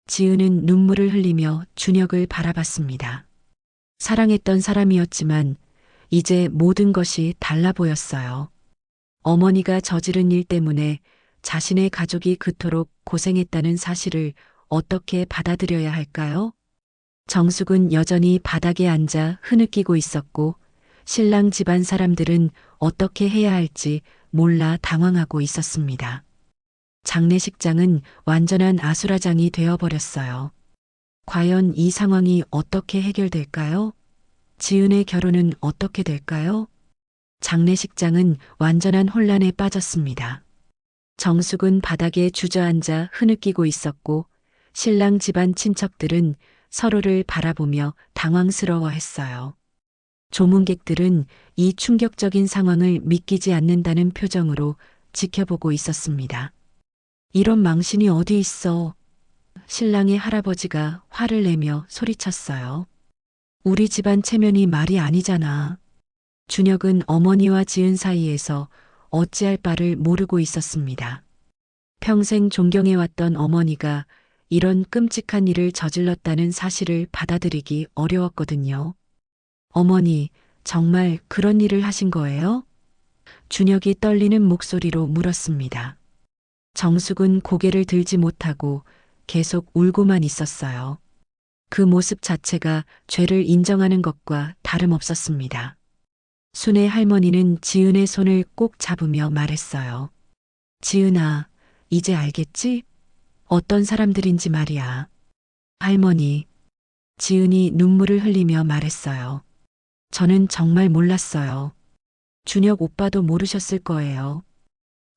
지은은 눈물을 흘리며 준혁을 바라봤습니다. 사랑했던 사람이었지만 이제 모든 것이 달라 보였어요. 어머니가 저지른 일 때문에 자신의 가족이 그토록 고생했다는 사실을 어떻게 받아들여야 할까요? 정숙은 여전히 바닥에 앉아 흐느끼고 있었고 신랑 집안 사람들은 어떻게 해야 할지 몰라 당황하고 있었습니다. 장례식장은 완전한 아수라장이 되어버렸어요. 과연 이 상황이 어떻게 해결될까요? 지은의 결혼은 어떻게 될까요? 장례식장은 완전한 혼란에 빠졌습니다. 정숙은 바닥에 주저앉아 흐느끼고 있었고 신랑 집안 친척들은 서로를 바라보며 당황스러워했어요. 조문객들은 이 충격적인 상황을 믿기지 않는다는 표정으로 지켜보고 있었습니다. 이런 망신이 어디 있어? 신랑의 할아버지가 화를 내며 소리쳤어요. 우리 집안 체면이 말이 아니잖아. 준혁은 어머니와 지은 사이에서 어찌할 바를 모르고 있었습니다. 평생 존경해왔던 어머니가 이런 끔찍한 일을 저질렀다는 사실을 받아들이기 어려웠거든요. 어머니, 정말 그런 일을 하신 거예요? 준혁이 떨리는 목소리로 물었습니다. 정숙은 고개를 들지 못하고 계속 울고만 있었어요. 그 모습 자체가 죄를 인정하는 것과 다름없었습니다. 순애 할머니는 지은의 손을 꼭 잡으며 말했어요. 지은아, 이제 알겠지? 어떤 사람들인지 말이야. 할머니, 지은이 눈물을 흘리며 말했어요. 저는 정말 몰랐어요. 준혁 오빠도 모르셨을 거예요.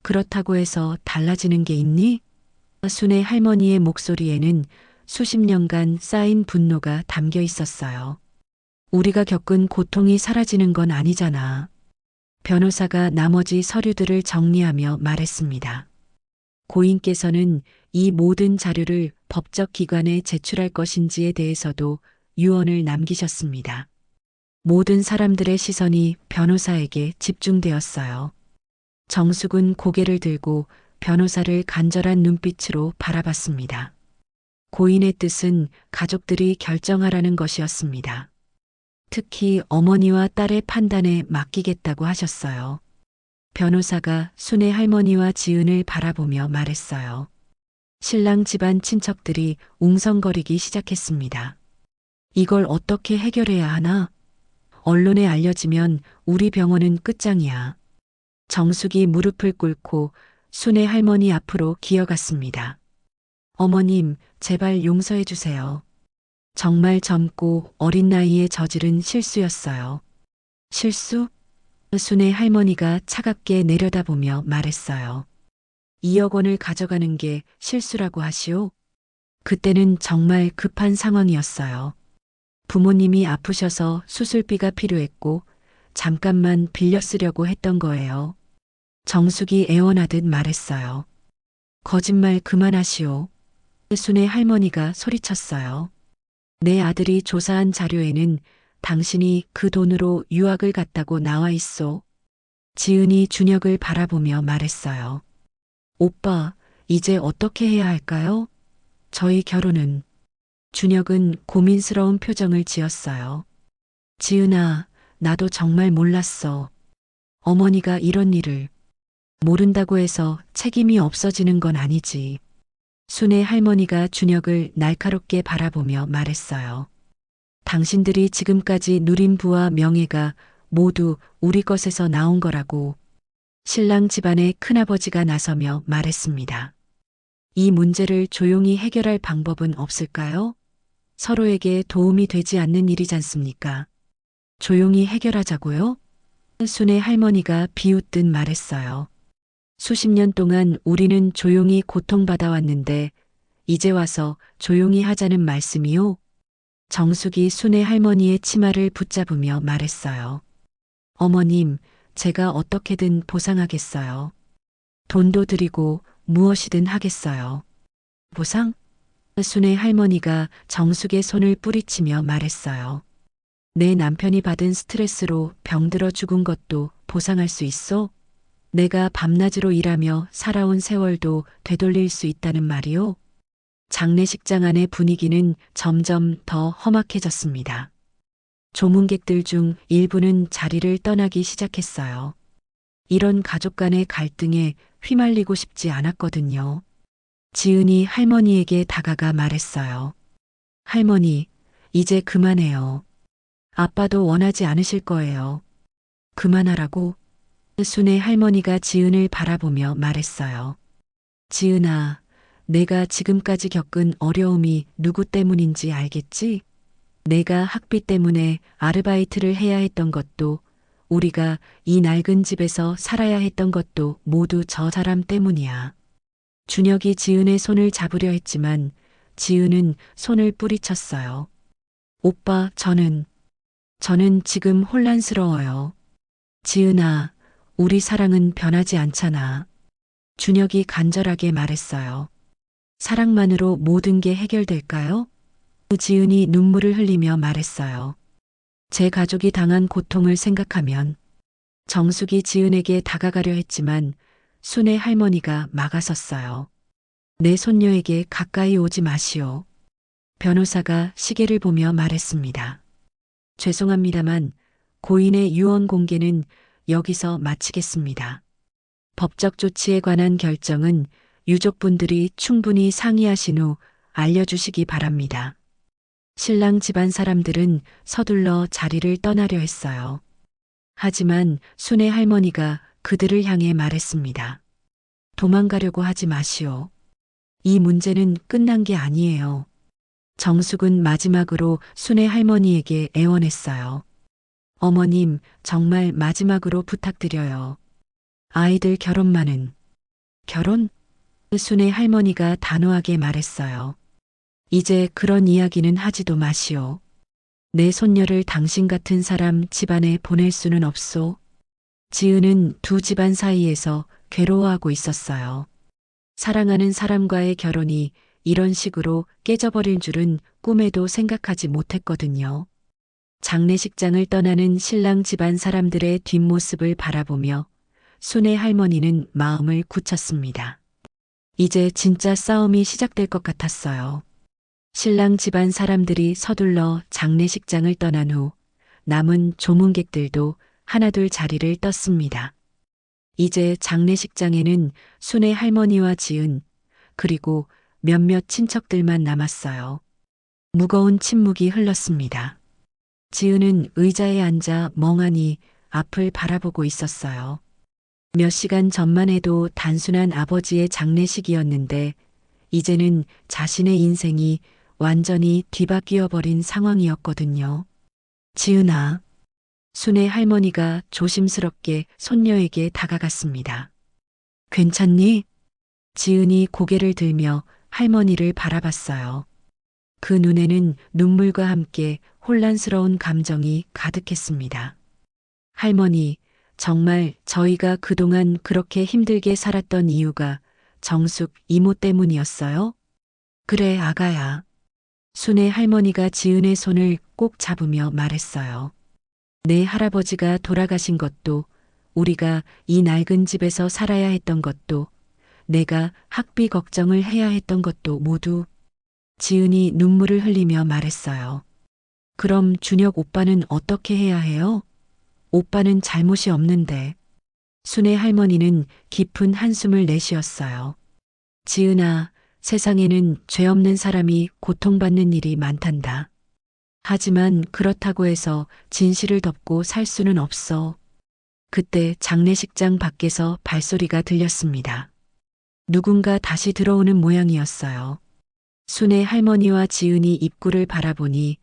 그렇다고 해서 달라지는 게 있니? 순애 할머니의 목소리에는 수십 년간 쌓인 분노가 담겨 있었어요. 우리가 겪은 고통이 사라지는 건 아니잖아. 변호사가 나머지 서류들을 정리하며 말했습니다. 고인께서는 이 모든 자료를 법적 기관에 제출할 것인지에 대해서도 유언을 남기셨습니다. 모든 사람들의 시선이 변호사에게 집중되었어요. 정숙은 고개를 들고 변호사를 간절한 눈빛으로 바라봤습니다. 고인의 뜻은 가족들이 결정하라는 것이었습니다. 특히 어머니와 딸의 판단에 맡기겠다고 하셨어요. 변호사가 순애 할머니와 지은을 바라보며 말했어요. 신랑 집안 친척들이 웅성거리기 시작했습니다. 이걸 어떻게 해결해야 하나? 언론에 알려지면 우리 병원은 끝장이야. 정숙이 무릎을 꿇고 순애 할머니 앞으로 기어갔습니다. 어머님, 제발 용서해 주세요. 정말 젊고 어린 나이에 저지른 실수였어요. 실수? 순애 할머니가 차갑게 내려다보며 말했어요. 2억 원을 가져가는 게 실수라고 하시오? 그때는 정말 급한 상황이었어요. 부모님이 아프셔서 수술비가 필요했고 잠깐만 빌려 쓰려고 했던 거예요. 정숙이 애원하듯 말했어요. 거짓말 그만하시오. 순애 할머니가 소리쳤어요. 내 아들이 조사한 자료에는 당신이 그 돈으로 유학을 갔다고 나와 있소. 지은이 준혁을 바라보며 말했어요. 오빠, 이제 어떻게 해야 할까요? 저희 결혼은. 준혁은 고민스러운 표정을 지었어요. 지은아, 나도 정말 몰랐어. 어머니가 이런 일을. 모른다고 해서 책임이 없어지는 건 아니지. 순애 할머니가 준혁을 날카롭게 바라보며 말했어요. 당신들이 지금까지 누린 부와 명예가 모두 우리 것에서 나온 거라고. 신랑 집안의 큰아버지가 나서며 말했습니다. 이 문제를 조용히 해결할 방법은 없을까요? 서로에게 도움이 되지 않는 일이지 않습니까? 조용히 해결하자고요? 순의 할머니가 비웃듯 말했어요. 수십 년 동안 우리는 조용히 고통받아 왔는데 이제 와서 조용히 하자는 말씀이요? 정숙이 순의 할머니의 치마를 붙잡으며 말했어요. 어머님, 제가 어떻게든 보상하겠어요. 돈도 드리고 무엇이든 하겠어요. 보상? 순의 할머니가 정숙의 손을 뿌리치며 말했어요. 내 남편이 받은 스트레스로 병들어 죽은 것도 보상할 수 있어? 내가 밤낮으로 일하며 살아온 세월도 되돌릴 수 있다는 말이요? 장례식장 안의 분위기는 점점 더 험악해졌습니다. 조문객들 중 일부는 자리를 떠나기 시작했어요. 이런 가족 간의 갈등에 휘말리고 싶지 않았거든요. 지은이 할머니에게 다가가 말했어요. 할머니, 이제 그만해요. 아빠도 원하지 않으실 거예요. 그만하라고? 순의 할머니가 지은을 바라보며 말했어요. 지은아, 내가 지금까지 겪은 어려움이 누구 때문인지 알겠지? 내가 학비 때문에 아르바이트를 해야 했던 것도, 우리가 이 낡은 집에서 살아야 했던 것도 모두 저 사람 때문이야. 준혁이 지은의 손을 잡으려 했지만 지은은 손을 뿌리쳤어요. 오빠, 저는 지금 혼란스러워요. 지은아, 우리 사랑은 변하지 않잖아. 준혁이 간절하게 말했어요. 사랑만으로 모든 게 해결될까요? 지은이 눈물을 흘리며 말했어요. 제 가족이 당한 고통을 생각하면. 정숙이 지은에게 다가가려 했지만 순의 할머니가 막아섰어요. 내 손녀에게 가까이 오지 마시오. 변호사가 시계를 보며 말했습니다. 죄송합니다만 고인의 유언 공개는 여기서 마치겠습니다. 법적 조치에 관한 결정은 유족분들이 충분히 상의하신 후 알려주시기 바랍니다. 신랑 집안 사람들은 서둘러 자리를 떠나려 했어요. 하지만 순의 할머니가 그들을 향해 말했습니다. 도망가려고 하지 마시오. 이 문제는 끝난 게 아니에요. 정숙은 마지막으로 순의 할머니에게 애원했어요. 어머님, 정말 마지막으로 부탁드려요. 아이들 결혼만은. 결혼? 순의 할머니가 단호하게 말했어요. 이제 그런 이야기는 하지도 마시오. 내 손녀를 당신 같은 사람 집안에 보낼 수는 없소. 지은은 두 집안 사이에서 괴로워하고 있었어요. 사랑하는 사람과의 결혼이 이런 식으로 깨져버릴 줄은 꿈에도 생각하지 못했거든요. 장례식장을 떠나는 신랑 집안 사람들의 뒷모습을 바라보며 순의 할머니는 마음을 굳혔습니다. 이제 진짜 싸움이 시작될 것 같았어요. 신랑 집안 사람들이 서둘러 장례식장을 떠난 후 남은 조문객들도 하나둘 자리를 떴습니다. 이제 장례식장에는 순의 할머니와 지은, 그리고 몇몇 친척들만 남았어요. 무거운 침묵이 흘렀습니다. 지은은 의자에 앉아 멍하니 앞을 바라보고 있었어요. 몇 시간 전만 해도 단순한 아버지의 장례식이었는데 이제는 자신의 인생이 완전히 뒤바뀌어 버린 상황이었거든요. 지은아. 순의 할머니가 조심스럽게 손녀에게 다가갔습니다. 괜찮니? 지은이 고개를 들며 할머니를 바라봤어요. 그 눈에는 눈물과 함께 혼란스러운 감정이 가득했습니다. 할머니, 정말 저희가 그동안 그렇게 힘들게 살았던 이유가 정숙 이모 때문이었어요? 그래, 아가야. 순의 할머니가 지은의 손을 꼭 잡으며 말했어요. 내 할아버지가 돌아가신 것도, 우리가 이 낡은 집에서 살아야 했던 것도, 내가 학비 걱정을 해야 했던 것도 모두. 지은이 눈물을 흘리며 말했어요. 그럼 준혁 오빠는 어떻게 해야 해요? 오빠는 잘못이 없는데. 순의 할머니는 깊은 한숨을 내쉬었어요. 지은아, 세상에는 죄 없는 사람이 고통받는 일이 많단다. 하지만 그렇다고 해서 진실을 덮고 살 수는 없어. 그때 장례식장 밖에서 발소리가 들렸습니다. 누군가 다시 들어오는 모양이었어요. 순의 할머니와 지은이 입구를 바라보니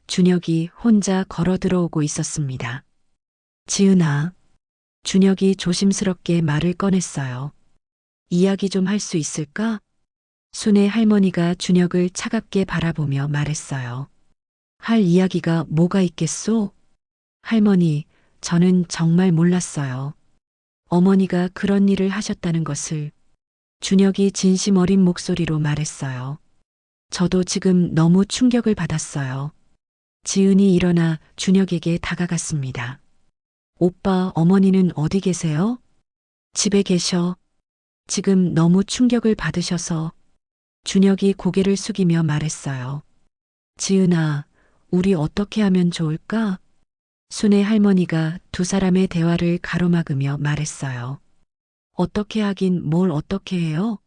준혁이 혼자 걸어 들어오고 있었습니다. 지은아. 준혁이 조심스럽게 말을 꺼냈어요. 이야기 좀 할 수 있을까? 순의 할머니가 준혁을 차갑게 바라보며 말했어요. 할 이야기가 뭐가 있겠소? 할머니, 저는 정말 몰랐어요. 어머니가 그런 일을 하셨다는 것을. 준혁이 진심 어린 목소리로 말했어요. 저도 지금 너무 충격을 받았어요. 지은이 일어나 준혁에게 다가갔습니다. 오빠, 어머니는 어디 계세요? 집에 계셔. 지금 너무 충격을 받으셔서. 준혁이 고개를 숙이며 말했어요. 지은아, 우리 어떻게 하면 좋을까? 순의 할머니가 두 사람의 대화를 가로막으며 말했어요. 어떻게 하긴 뭘 어떻게 해요?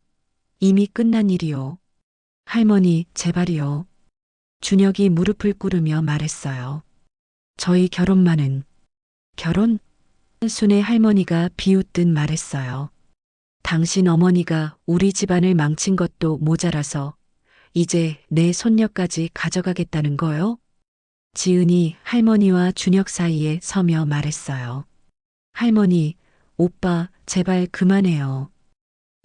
이미 끝난 일이요. 할머니, 제발이요. 준혁이 무릎을 꿇으며 말했어요. 저희 결혼만은. 결혼? 순의 할머니가 비웃듯 말했어요. 당신 어머니가 우리 집안을 망친 것도 모자라서 이제 내 손녀까지 가져가겠다는 거요? 지은이 할머니와 준혁 사이에 서며 말했어요. 할머니, 오빠, 제발 그만해요.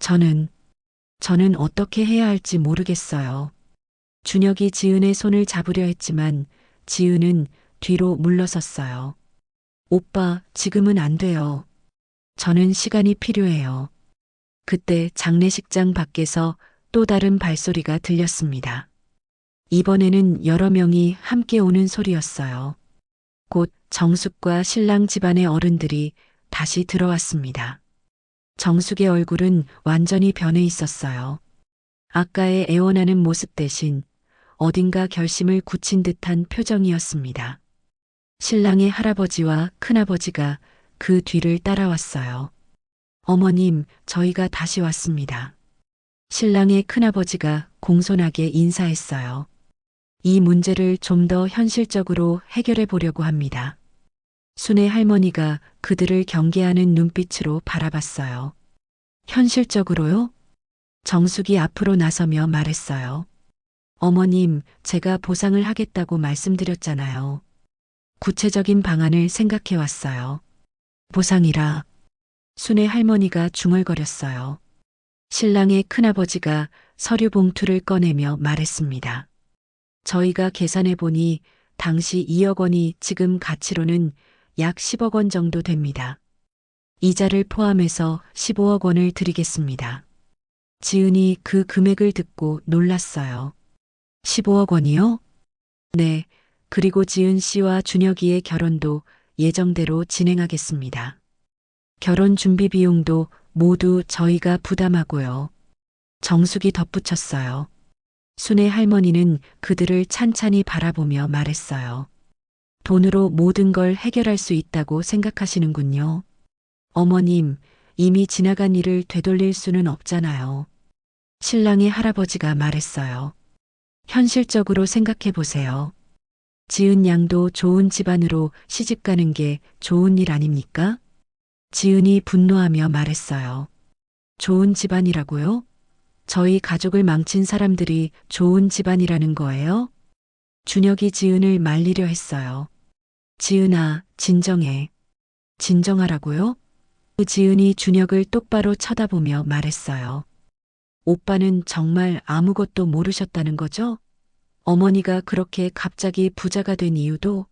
저는 어떻게 해야 할지 모르겠어요. 준혁이 지은의 손을 잡으려 했지만 지은은 뒤로 물러섰어요. 오빠, 지금은 안 돼요. 저는 시간이 필요해요. 그때 장례식장 밖에서 또 다른 발소리가 들렸습니다. 이번에는 여러 명이 함께 오는 소리였어요. 곧 정숙과 신랑 집안의 어른들이 다시 들어왔습니다. 정숙의 얼굴은 완전히 변해 있었어요. 아까의 애원하는 모습 대신 어딘가 결심을 굳힌 듯한 표정이었습니다. 신랑의 할아버지와 큰아버지가 그 뒤를 따라왔어요. 어머님, 저희가 다시 왔습니다. 신랑의 큰아버지가 공손하게 인사했어요. 이 문제를 좀 더 현실적으로 해결해 보려고 합니다. 순의 할머니가 그들을 경계하는 눈빛으로 바라봤어요. 현실적으로요? 정숙이 앞으로 나서며 말했어요. 어머님, 제가 보상을 하겠다고 말씀드렸잖아요. 구체적인 방안을 생각해 왔어요. 보상이라. 순의 할머니가 중얼거렸어요. 신랑의 큰아버지가 서류 봉투를 꺼내며 말했습니다. 저희가 계산해 보니 당시 2억 원이 지금 가치로는 약 10억 원 정도 됩니다. 이자를 포함해서 15억 원을 드리겠습니다. 지은이 그 금액을 듣고 놀랐어요. 15억 원이요? 네, 그리고 지은 씨와 준혁이의 결혼도 예정대로 진행하겠습니다. 결혼 준비 비용도 모두 저희가 부담하고요. 정숙이 덧붙였어요. 순의 할머니는 그들을 찬찬히 바라보며 말했어요. 돈으로 모든 걸 해결할 수 있다고 생각하시는군요. 어머님, 이미 지나간 일을 되돌릴 수는 없잖아요. 신랑의 할아버지가 말했어요. 현실적으로 생각해 보세요. 지은 양도 좋은 집안으로 시집 가는 게 좋은 일 아닙니까? 지은이 분노하며 말했어요. 좋은 집안이라고요? 저희 가족을 망친 사람들이 좋은 집안이라는 거예요? 준혁이 지은을 말리려 했어요. 지은아, 진정해. 진정하라고요? 지은이 준혁을 똑바로 쳐다보며 말했어요. 오빠는 정말 아무것도 모르셨다는 거죠? 어머니가 그렇게 갑자기 부자가 된 이유도?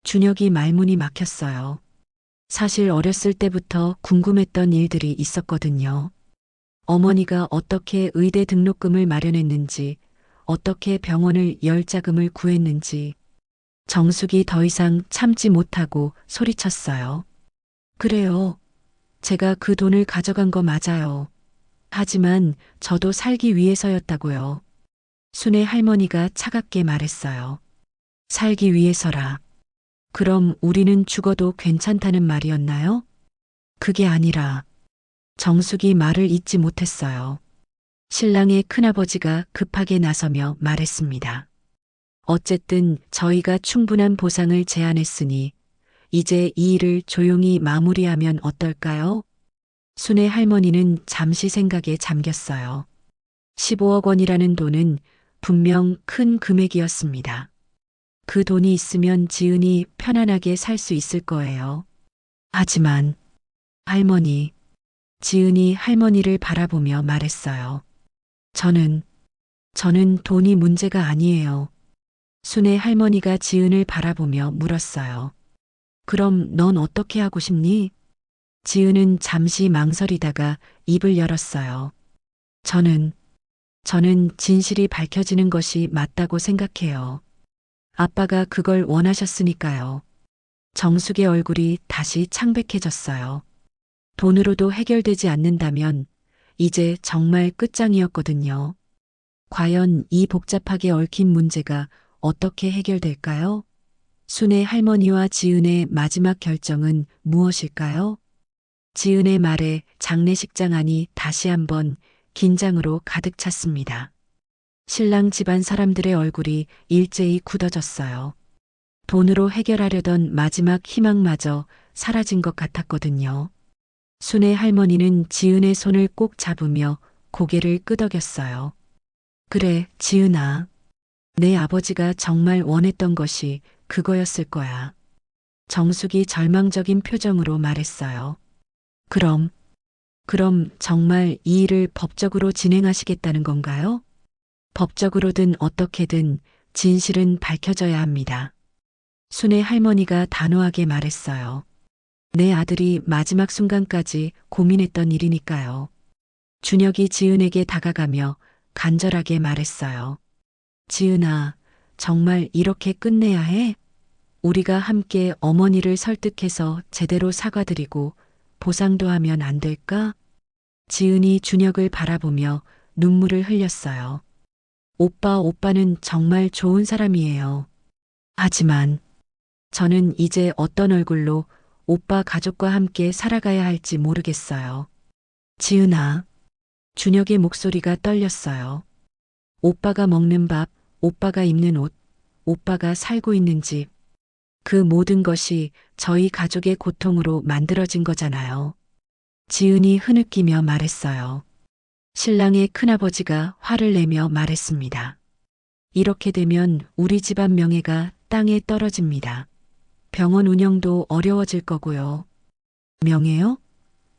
준혁이 말문이 막혔어요. 사실 어렸을 때부터 궁금했던 일들이 있었거든요. 어머니가 어떻게 의대 등록금을 마련했는지, 어떻게 병원을 열 자금을 구했는지. 정숙이 더 이상 참지 못하고 소리쳤어요. 그래요. 제가 그 돈을 가져간 거 맞아요. 하지만 저도 살기 위해서였다고요. 순의 할머니가 차갑게 말했어요. 살기 위해서라. 그럼 우리는 죽어도 괜찮다는 말이었나요? 그게 아니라. 정숙이 말을 잇지 못했어요. 신랑의 큰아버지가 급하게 나서며 말했습니다. 어쨌든 저희가 충분한 보상을 제안했으니 이제 이 일을 조용히 마무리하면 어떨까요? 순애 할머니는 잠시 생각에 잠겼어요. 15억 원이라는 돈은 분명 큰 금액이었습니다. 그 돈이 있으면 지은이 편안하게 살 수 있을 거예요. 하지만 할머니, 지은이 할머니를 바라보며 말했어요. 저는 돈이 문제가 아니에요. 순애 할머니가 지은을 바라보며 물었어요. 그럼 넌 어떻게 하고 싶니? 지은은 잠시 망설이다가 입을 열었어요. 저는 진실이 밝혀지는 것이 맞다고 생각해요. 아빠가 그걸 원하셨으니까요. 정숙의 얼굴이 다시 창백해졌어요. 돈으로도 해결되지 않는다면 이제 정말 끝장이었거든요. 과연 이 복잡하게 얽힌 문제가 어떻게 해결될까요? 순애 할머니와 지은의 마지막 결정은 무엇일까요? 지은의 말에 장례식장 안이 다시 한번 긴장으로 가득 찼습니다. 신랑 집안 사람들의 얼굴이 일제히 굳어졌어요. 돈으로 해결하려던 마지막 희망마저 사라진 것 같았거든요. 순애 할머니는 지은의 손을 꼭 잡으며 고개를 끄덕였어요. 그래, 지은아. 내 아버지가 정말 원했던 것이 그거였을 거야. 정숙이 절망적인 표정으로 말했어요. 그럼 정말 이 일을 법적으로 진행하시겠다는 건가요? 법적으로든 어떻게든 진실은 밝혀져야 합니다. 순애 할머니가 단호하게 말했어요. 내 아들이 마지막 순간까지 고민했던 일이니까요. 준혁이 지은에게 다가가며 간절하게 말했어요. 지은아, 정말 이렇게 끝내야 해? 우리가 함께 어머니를 설득해서 제대로 사과드리고 보상도 하면 안 될까? 지은이 준혁을 바라보며 눈물을 흘렸어요. 오빠는 정말 좋은 사람이에요. 하지만 저는 이제 어떤 얼굴로 오빠 가족과 함께 살아가야 할지 모르겠어요. 지은아, 준혁의 목소리가 떨렸어요. 오빠가 먹는 밥, 오빠가 입는 옷, 오빠가 살고 있는 집. 그 모든 것이 저희 가족의 고통으로 만들어진 거잖아요. 지은이 흐느끼며 말했어요. 신랑의 큰아버지가 화를 내며 말했습니다. 이렇게 되면 우리 집안 명예가 땅에 떨어집니다. 병원 운영도 어려워질 거고요. 명예요?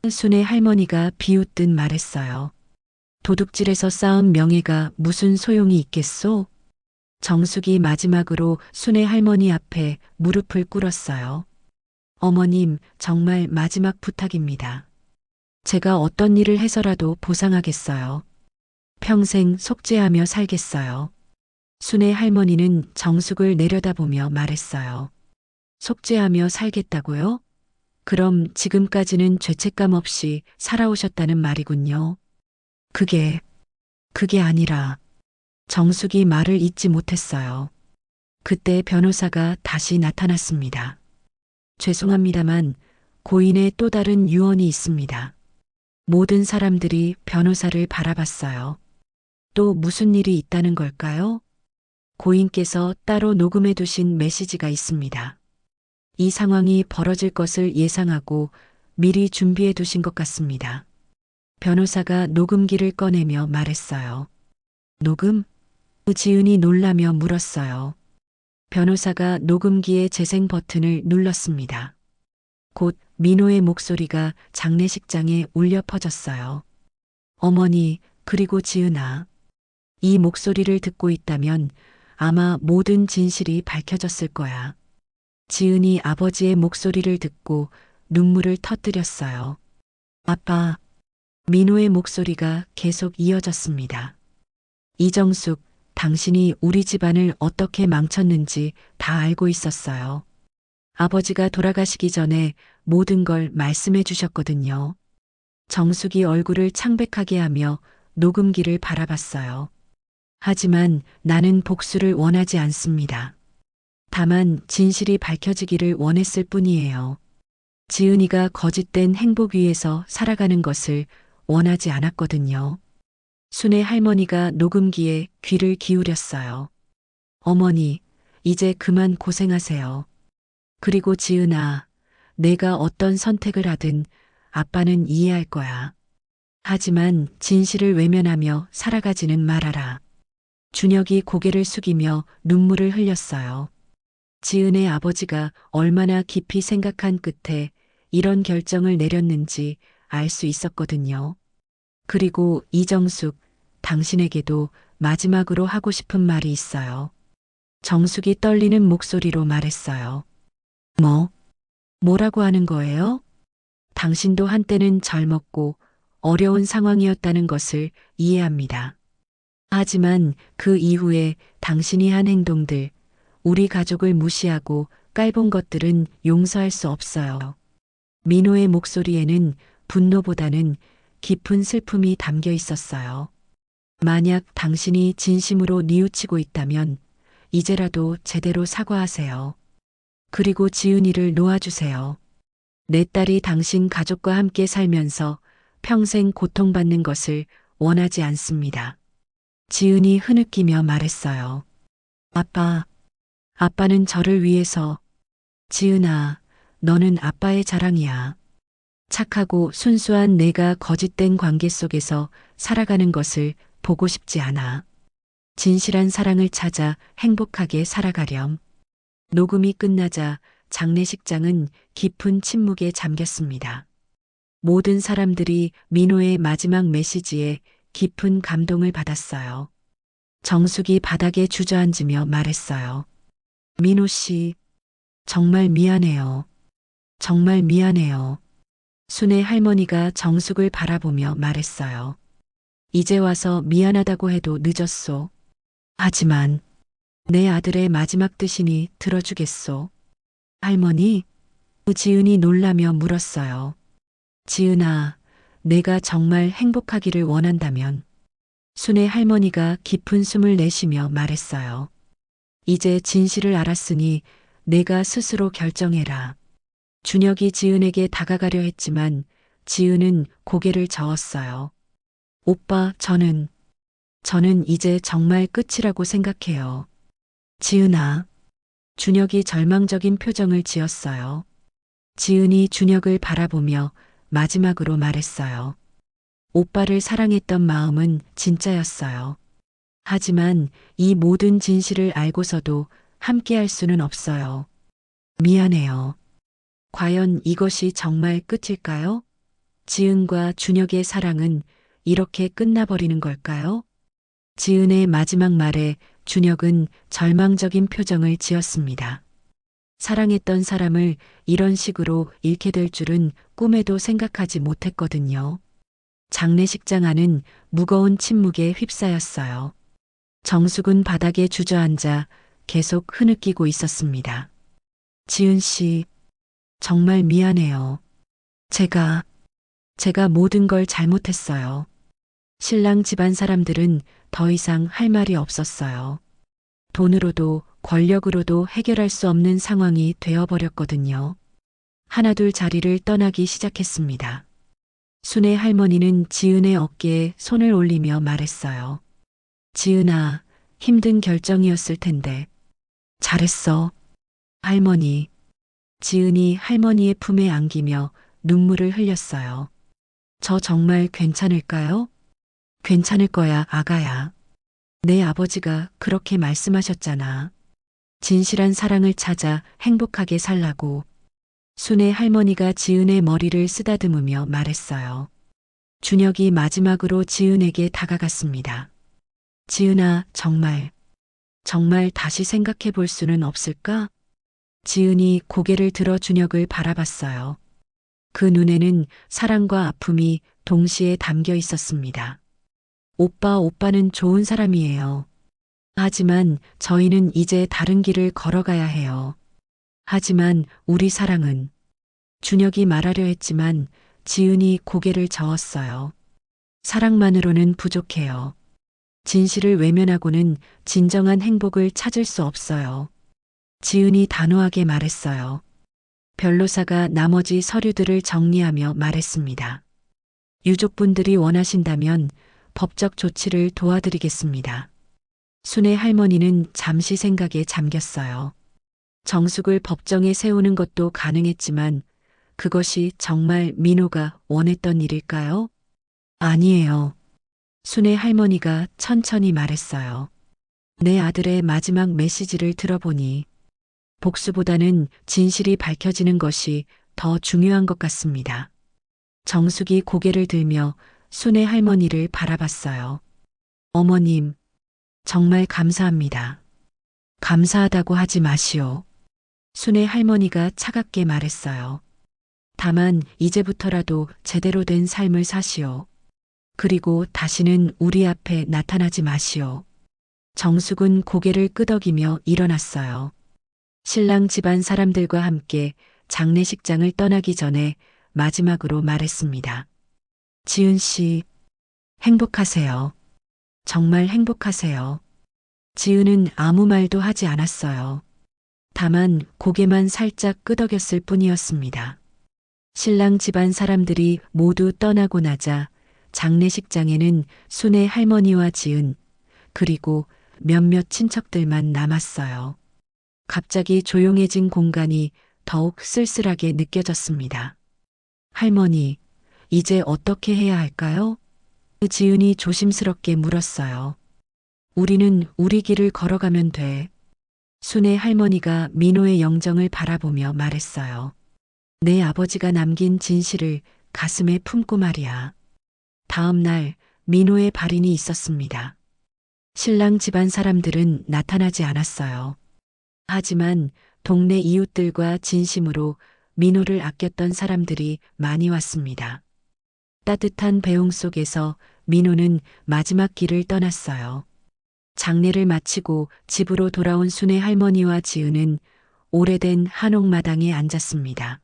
순애 할머니가 비웃듯 말했어요. 도둑질에서 쌓은 명예가 무슨 소용이 있겠소? 정숙이 마지막으로 순애 할머니 앞에 무릎을 꿇었어요. 어머님, 정말 마지막 부탁입니다. 제가 어떤 일을 해서라도 보상하겠어요. 평생 속죄하며 살겠어요. 순애 할머니는 정숙을 내려다보며 말했어요. 속죄하며 살겠다고요? 그럼 지금까지는 죄책감 없이 살아오셨다는 말이군요. 그게 아니라 정숙이 말을 잇지 못했어요. 그때 변호사가 다시 나타났습니다. 죄송합니다만 고인의 또 다른 유언이 있습니다. 모든 사람들이 변호사를 바라봤어요. 또 무슨 일이 있다는 걸까요? 고인께서 따로 녹음해 두신 메시지가 있습니다. 이 상황이 벌어질 것을 예상하고 미리 준비해 두신 것 같습니다. 변호사가 녹음기를 꺼내며 말했어요. 녹음? 지은이 놀라며 물었어요. 변호사가 녹음기의 재생 버튼을 눌렀습니다. 곧 민호의 목소리가 장례식장에 울려 퍼졌어요. 어머니, 그리고 지은아. 이 목소리를 듣고 있다면 아마 모든 진실이 밝혀졌을 거야. 지은이 아버지의 목소리를 듣고 눈물을 터뜨렸어요. 아빠. 민호의 목소리가 계속 이어졌습니다. 이정숙, 당신이 우리 집안을 어떻게 망쳤는지 다 알고 있었어요. 아버지가 돌아가시기 전에 모든 걸 말씀해 주셨거든요. 정숙이 얼굴을 창백하게 하며 녹음기를 바라봤어요. 하지만 나는 복수를 원하지 않습니다. 다만 진실이 밝혀지기를 원했을 뿐이에요. 지은이가 거짓된 행복 위에서 살아가는 것을 원하지 않았거든요. 순애 할머니가 녹음기에 귀를 기울였어요. 어머니, 이제 그만 고생하세요. 그리고 지은아, 내가 어떤 선택을 하든 아빠는 이해할 거야. 하지만 진실을 외면하며 살아가지는 말아라. 준혁이 고개를 숙이며 눈물을 흘렸어요. 지은의 아버지가 얼마나 깊이 생각한 끝에 이런 결정을 내렸는지 알 수 있었거든요. 그리고 이정숙, 당신에게도 마지막으로 하고 싶은 말이 있어요. 정숙이 떨리는 목소리로 말했어요. 뭐? 뭐라고 하는 거예요? 당신도 한때는 젊었고 어려운 상황이었다는 것을 이해합니다. 하지만 그 이후에 당신이 한 행동들, 우리 가족을 무시하고 깔본 것들은 용서할 수 없어요. 민호의 목소리에는 분노보다는 깊은 슬픔이 담겨 있었어요. 만약 당신이 진심으로 뉘우치고 있다면 이제라도 제대로 사과하세요. 그리고 지은이를 놓아주세요. 내 딸이 당신 가족과 함께 살면서 평생 고통받는 것을 원하지 않습니다. 지은이 흐느끼며 말했어요. 아빠, 아빠는 저를 위해서. 지은아, 너는 아빠의 자랑이야. 착하고 순수한 내가 거짓된 관계 속에서 살아가는 것을 보고 싶지 않아. 진실한 사랑을 찾아 행복하게 살아가렴. 녹음이 끝나자 장례식장은 깊은 침묵에 잠겼습니다. 모든 사람들이 민호의 마지막 메시지에 깊은 감동을 받았어요. 정숙이 바닥에 주저앉으며 말했어요. 민호 씨, 정말 미안해요. 정말 미안해요. 순애 할머니가 정숙을 바라보며 말했어요. 이제 와서 미안하다고 해도 늦었소. 하지만 내 아들의 마지막 뜻이니 들어주겠소. 할머니? 지은이 놀라며 물었어요. 지은아, 내가 정말 행복하기를 원한다면. 순애 할머니가 깊은 숨을 내쉬며 말했어요. 이제 진실을 알았으니 내가 스스로 결정해라. 준혁이 지은에게 다가가려 했지만 지은은 고개를 저었어요. 오빠, 저는 이제 정말 끝이라고 생각해요. 지은아. 준혁이 절망적인 표정을 지었어요. 지은이 준혁을 바라보며 마지막으로 말했어요. 오빠를 사랑했던 마음은 진짜였어요. 하지만 이 모든 진실을 알고서도 함께할 수는 없어요. 미안해요. 과연 이것이 정말 끝일까요? 지은과 준혁의 사랑은 이렇게 끝나버리는 걸까요? 지은의 마지막 말에 준혁은 절망적인 표정을 지었습니다. 사랑했던 사람을 이런 식으로 잃게 될 줄은 꿈에도 생각하지 못했거든요. 장례식장 안은 무거운 침묵에 휩싸였어요. 정숙은 바닥에 주저앉아 계속 흐느끼고 있었습니다. 지은 씨, 정말 미안해요. 제가 모든 걸 잘못했어요. 신랑 집안 사람들은 더 이상 할 말이 없었어요. 돈으로도 권력으로도 해결할 수 없는 상황이 되어버렸거든요. 하나둘 자리를 떠나기 시작했습니다. 순애 할머니는 지은의 어깨에 손을 올리며 말했어요. 지은아, 힘든 결정이었을 텐데. 잘했어. 할머니. 지은이 할머니의 품에 안기며 눈물을 흘렸어요. 저 정말 괜찮을까요? 괜찮을 거야, 아가야. 내 아버지가 그렇게 말씀하셨잖아. 진실한 사랑을 찾아 행복하게 살라고. 순애 할머니가 지은의 머리를 쓰다듬으며 말했어요. 준혁이 마지막으로 지은에게 다가갔습니다. 지은아, 정말 다시 생각해 볼 수는 없을까? 지은이 고개를 들어 준혁을 바라봤어요. 그 눈에는 사랑과 아픔이 동시에 담겨 있었습니다. 오빠는 좋은 사람이에요. 하지만 저희는 이제 다른 길을 걸어가야 해요. 하지만 우리 사랑은. 준혁이 말하려 했지만 지은이 고개를 저었어요. 사랑만으로는 부족해요. 진실을 외면하고는 진정한 행복을 찾을 수 없어요. 지은이 단호하게 말했어요. 변호사가 나머지 서류들을 정리하며 말했습니다. 유족분들이 원하신다면 법적 조치를 도와드리겠습니다. 순애 할머니는 잠시 생각에 잠겼어요. 정숙을 법정에 세우는 것도 가능했지만 그것이 정말 민호가 원했던 일일까요? 아니에요. 순애 할머니가 천천히 말했어요. 내 아들의 마지막 메시지를 들어보니 복수보다는 진실이 밝혀지는 것이 더 중요한 것 같습니다. 정숙이 고개를 들며 순애 할머니를 바라봤어요. 어머님, 정말 감사합니다. 감사하다고 하지 마시오. 순애 할머니가 차갑게 말했어요. 다만 이제부터라도 제대로 된 삶을 사시오. 그리고 다시는 우리 앞에 나타나지 마시오. 정숙은 고개를 끄덕이며 일어났어요. 신랑 집안 사람들과 함께 장례식장을 떠나기 전에 마지막으로 말했습니다. 지은 씨, 행복하세요. 정말 행복하세요. 지은은 아무 말도 하지 않았어요. 다만 고개만 살짝 끄덕였을 뿐이었습니다. 신랑 집안 사람들이 모두 떠나고 나자 장례식장에는 순애 할머니와 지은, 그리고 몇몇 친척들만 남았어요. 갑자기 조용해진 공간이 더욱 쓸쓸하게 느껴졌습니다. 할머니, 이제 어떻게 해야 할까요? 지은이 조심스럽게 물었어요. 우리는 우리 길을 걸어가면 돼. 순애 할머니가 민호의 영정을 바라보며 말했어요. 내 아버지가 남긴 진실을 가슴에 품고 말이야. 다음 날 민호의 발인이 있었습니다. 신랑 집안 사람들은 나타나지 않았어요. 하지만 동네 이웃들과 진심으로 민호를 아꼈던 사람들이 많이 왔습니다. 따뜻한 배웅 속에서 민호는 마지막 길을 떠났어요. 장례를 마치고 집으로 돌아온 순애 할머니와 지은은 오래된 한옥마당에 앉았습니다.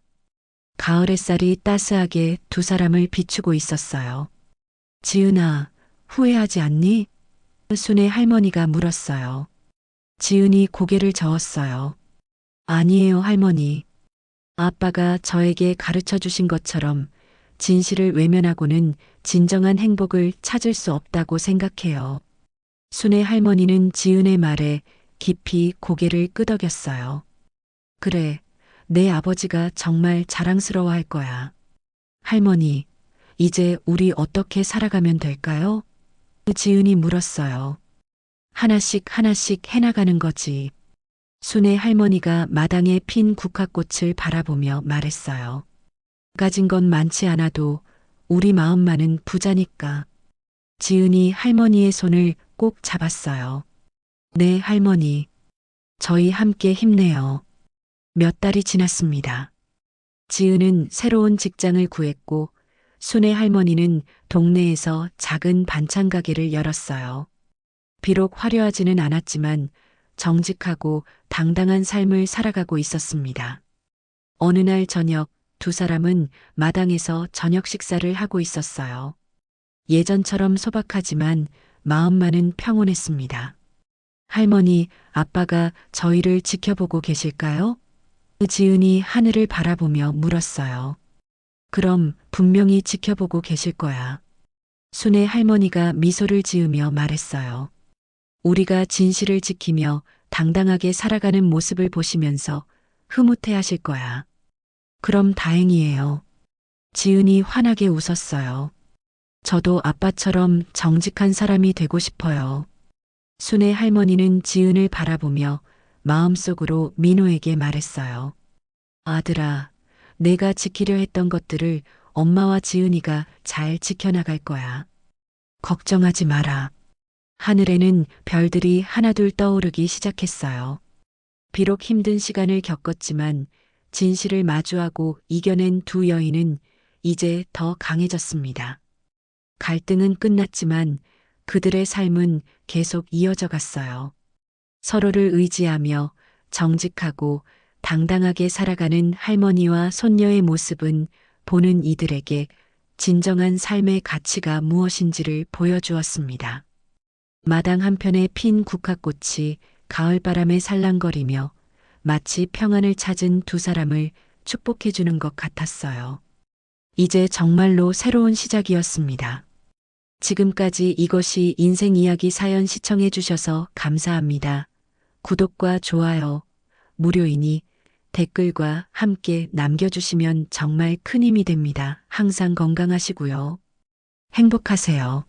가을 햇살이 따스하게 두 사람을 비추고 있었어요. 지은아, 후회하지 않니? 순애 할머니가 물었어요. 지은이 고개를 저었어요. 아니에요, 할머니. 아빠가 저에게 가르쳐 주신 것처럼 진실을 외면하고는 진정한 행복을 찾을 수 없다고 생각해요. 순애 할머니는 지은의 말에 깊이 고개를 끄덕였어요. 그래, 내 아버지가 정말 자랑스러워할 거야. 할머니, 이제 우리 어떻게 살아가면 될까요? 지은이 물었어요. 하나씩 하나씩 해나가는 거지. 순애 할머니가 마당에 핀 국화꽃을 바라보며 말했어요. 가진 건 많지 않아도 우리 마음만은 부자니까. 지은이 할머니의 손을 꼭 잡았어요. 네, 할머니. 저희 함께 힘내요. 몇 달이 지났습니다. 지은은 새로운 직장을 구했고 순애 할머니는 동네에서 작은 반찬 가게를 열었어요. 비록 화려하지는 않았지만 정직하고 당당한 삶을 살아가고 있었습니다. 어느 날 저녁 두 사람은 마당에서 저녁 식사를 하고 있었어요. 예전처럼 소박하지만 마음만은 평온했습니다. 할머니, 아빠가 저희를 지켜보고 계실까요? 지은이 하늘을 바라보며 물었어요. 그럼 분명히 지켜보고 계실 거야. 순애 할머니가 미소를 지으며 말했어요. 우리가 진실을 지키며 당당하게 살아가는 모습을 보시면서 흐뭇해 하실 거야. 그럼 다행이에요. 지은이 환하게 웃었어요. 저도 아빠처럼 정직한 사람이 되고 싶어요. 순애 할머니는 지은을 바라보며 마음속으로 민호에게 말했어요. 아들아, 내가 지키려 했던 것들을 엄마와 지은이가 잘 지켜나갈 거야. 걱정하지 마라. 하늘에는 별들이 하나둘 떠오르기 시작했어요. 비록 힘든 시간을 겪었지만 진실을 마주하고 이겨낸 두 여인은 이제 더 강해졌습니다. 갈등은 끝났지만 그들의 삶은 계속 이어져 갔어요. 서로를 의지하며 정직하고 당당하게 살아가는 할머니와 손녀의 모습은 보는 이들에게 진정한 삶의 가치가 무엇인지를 보여주었습니다. 마당 한편에 핀 국화꽃이 가을바람에 살랑거리며 마치 평안을 찾은 두 사람을 축복해주는 것 같았어요. 이제 정말로 새로운 시작이었습니다. 지금까지 이것이 인생 이야기 사연 시청해 주셔서 감사합니다. 구독과 좋아요 무료이니 댓글과 함께 남겨주시면 정말 큰 힘이 됩니다. 항상 건강하시고요. 행복하세요.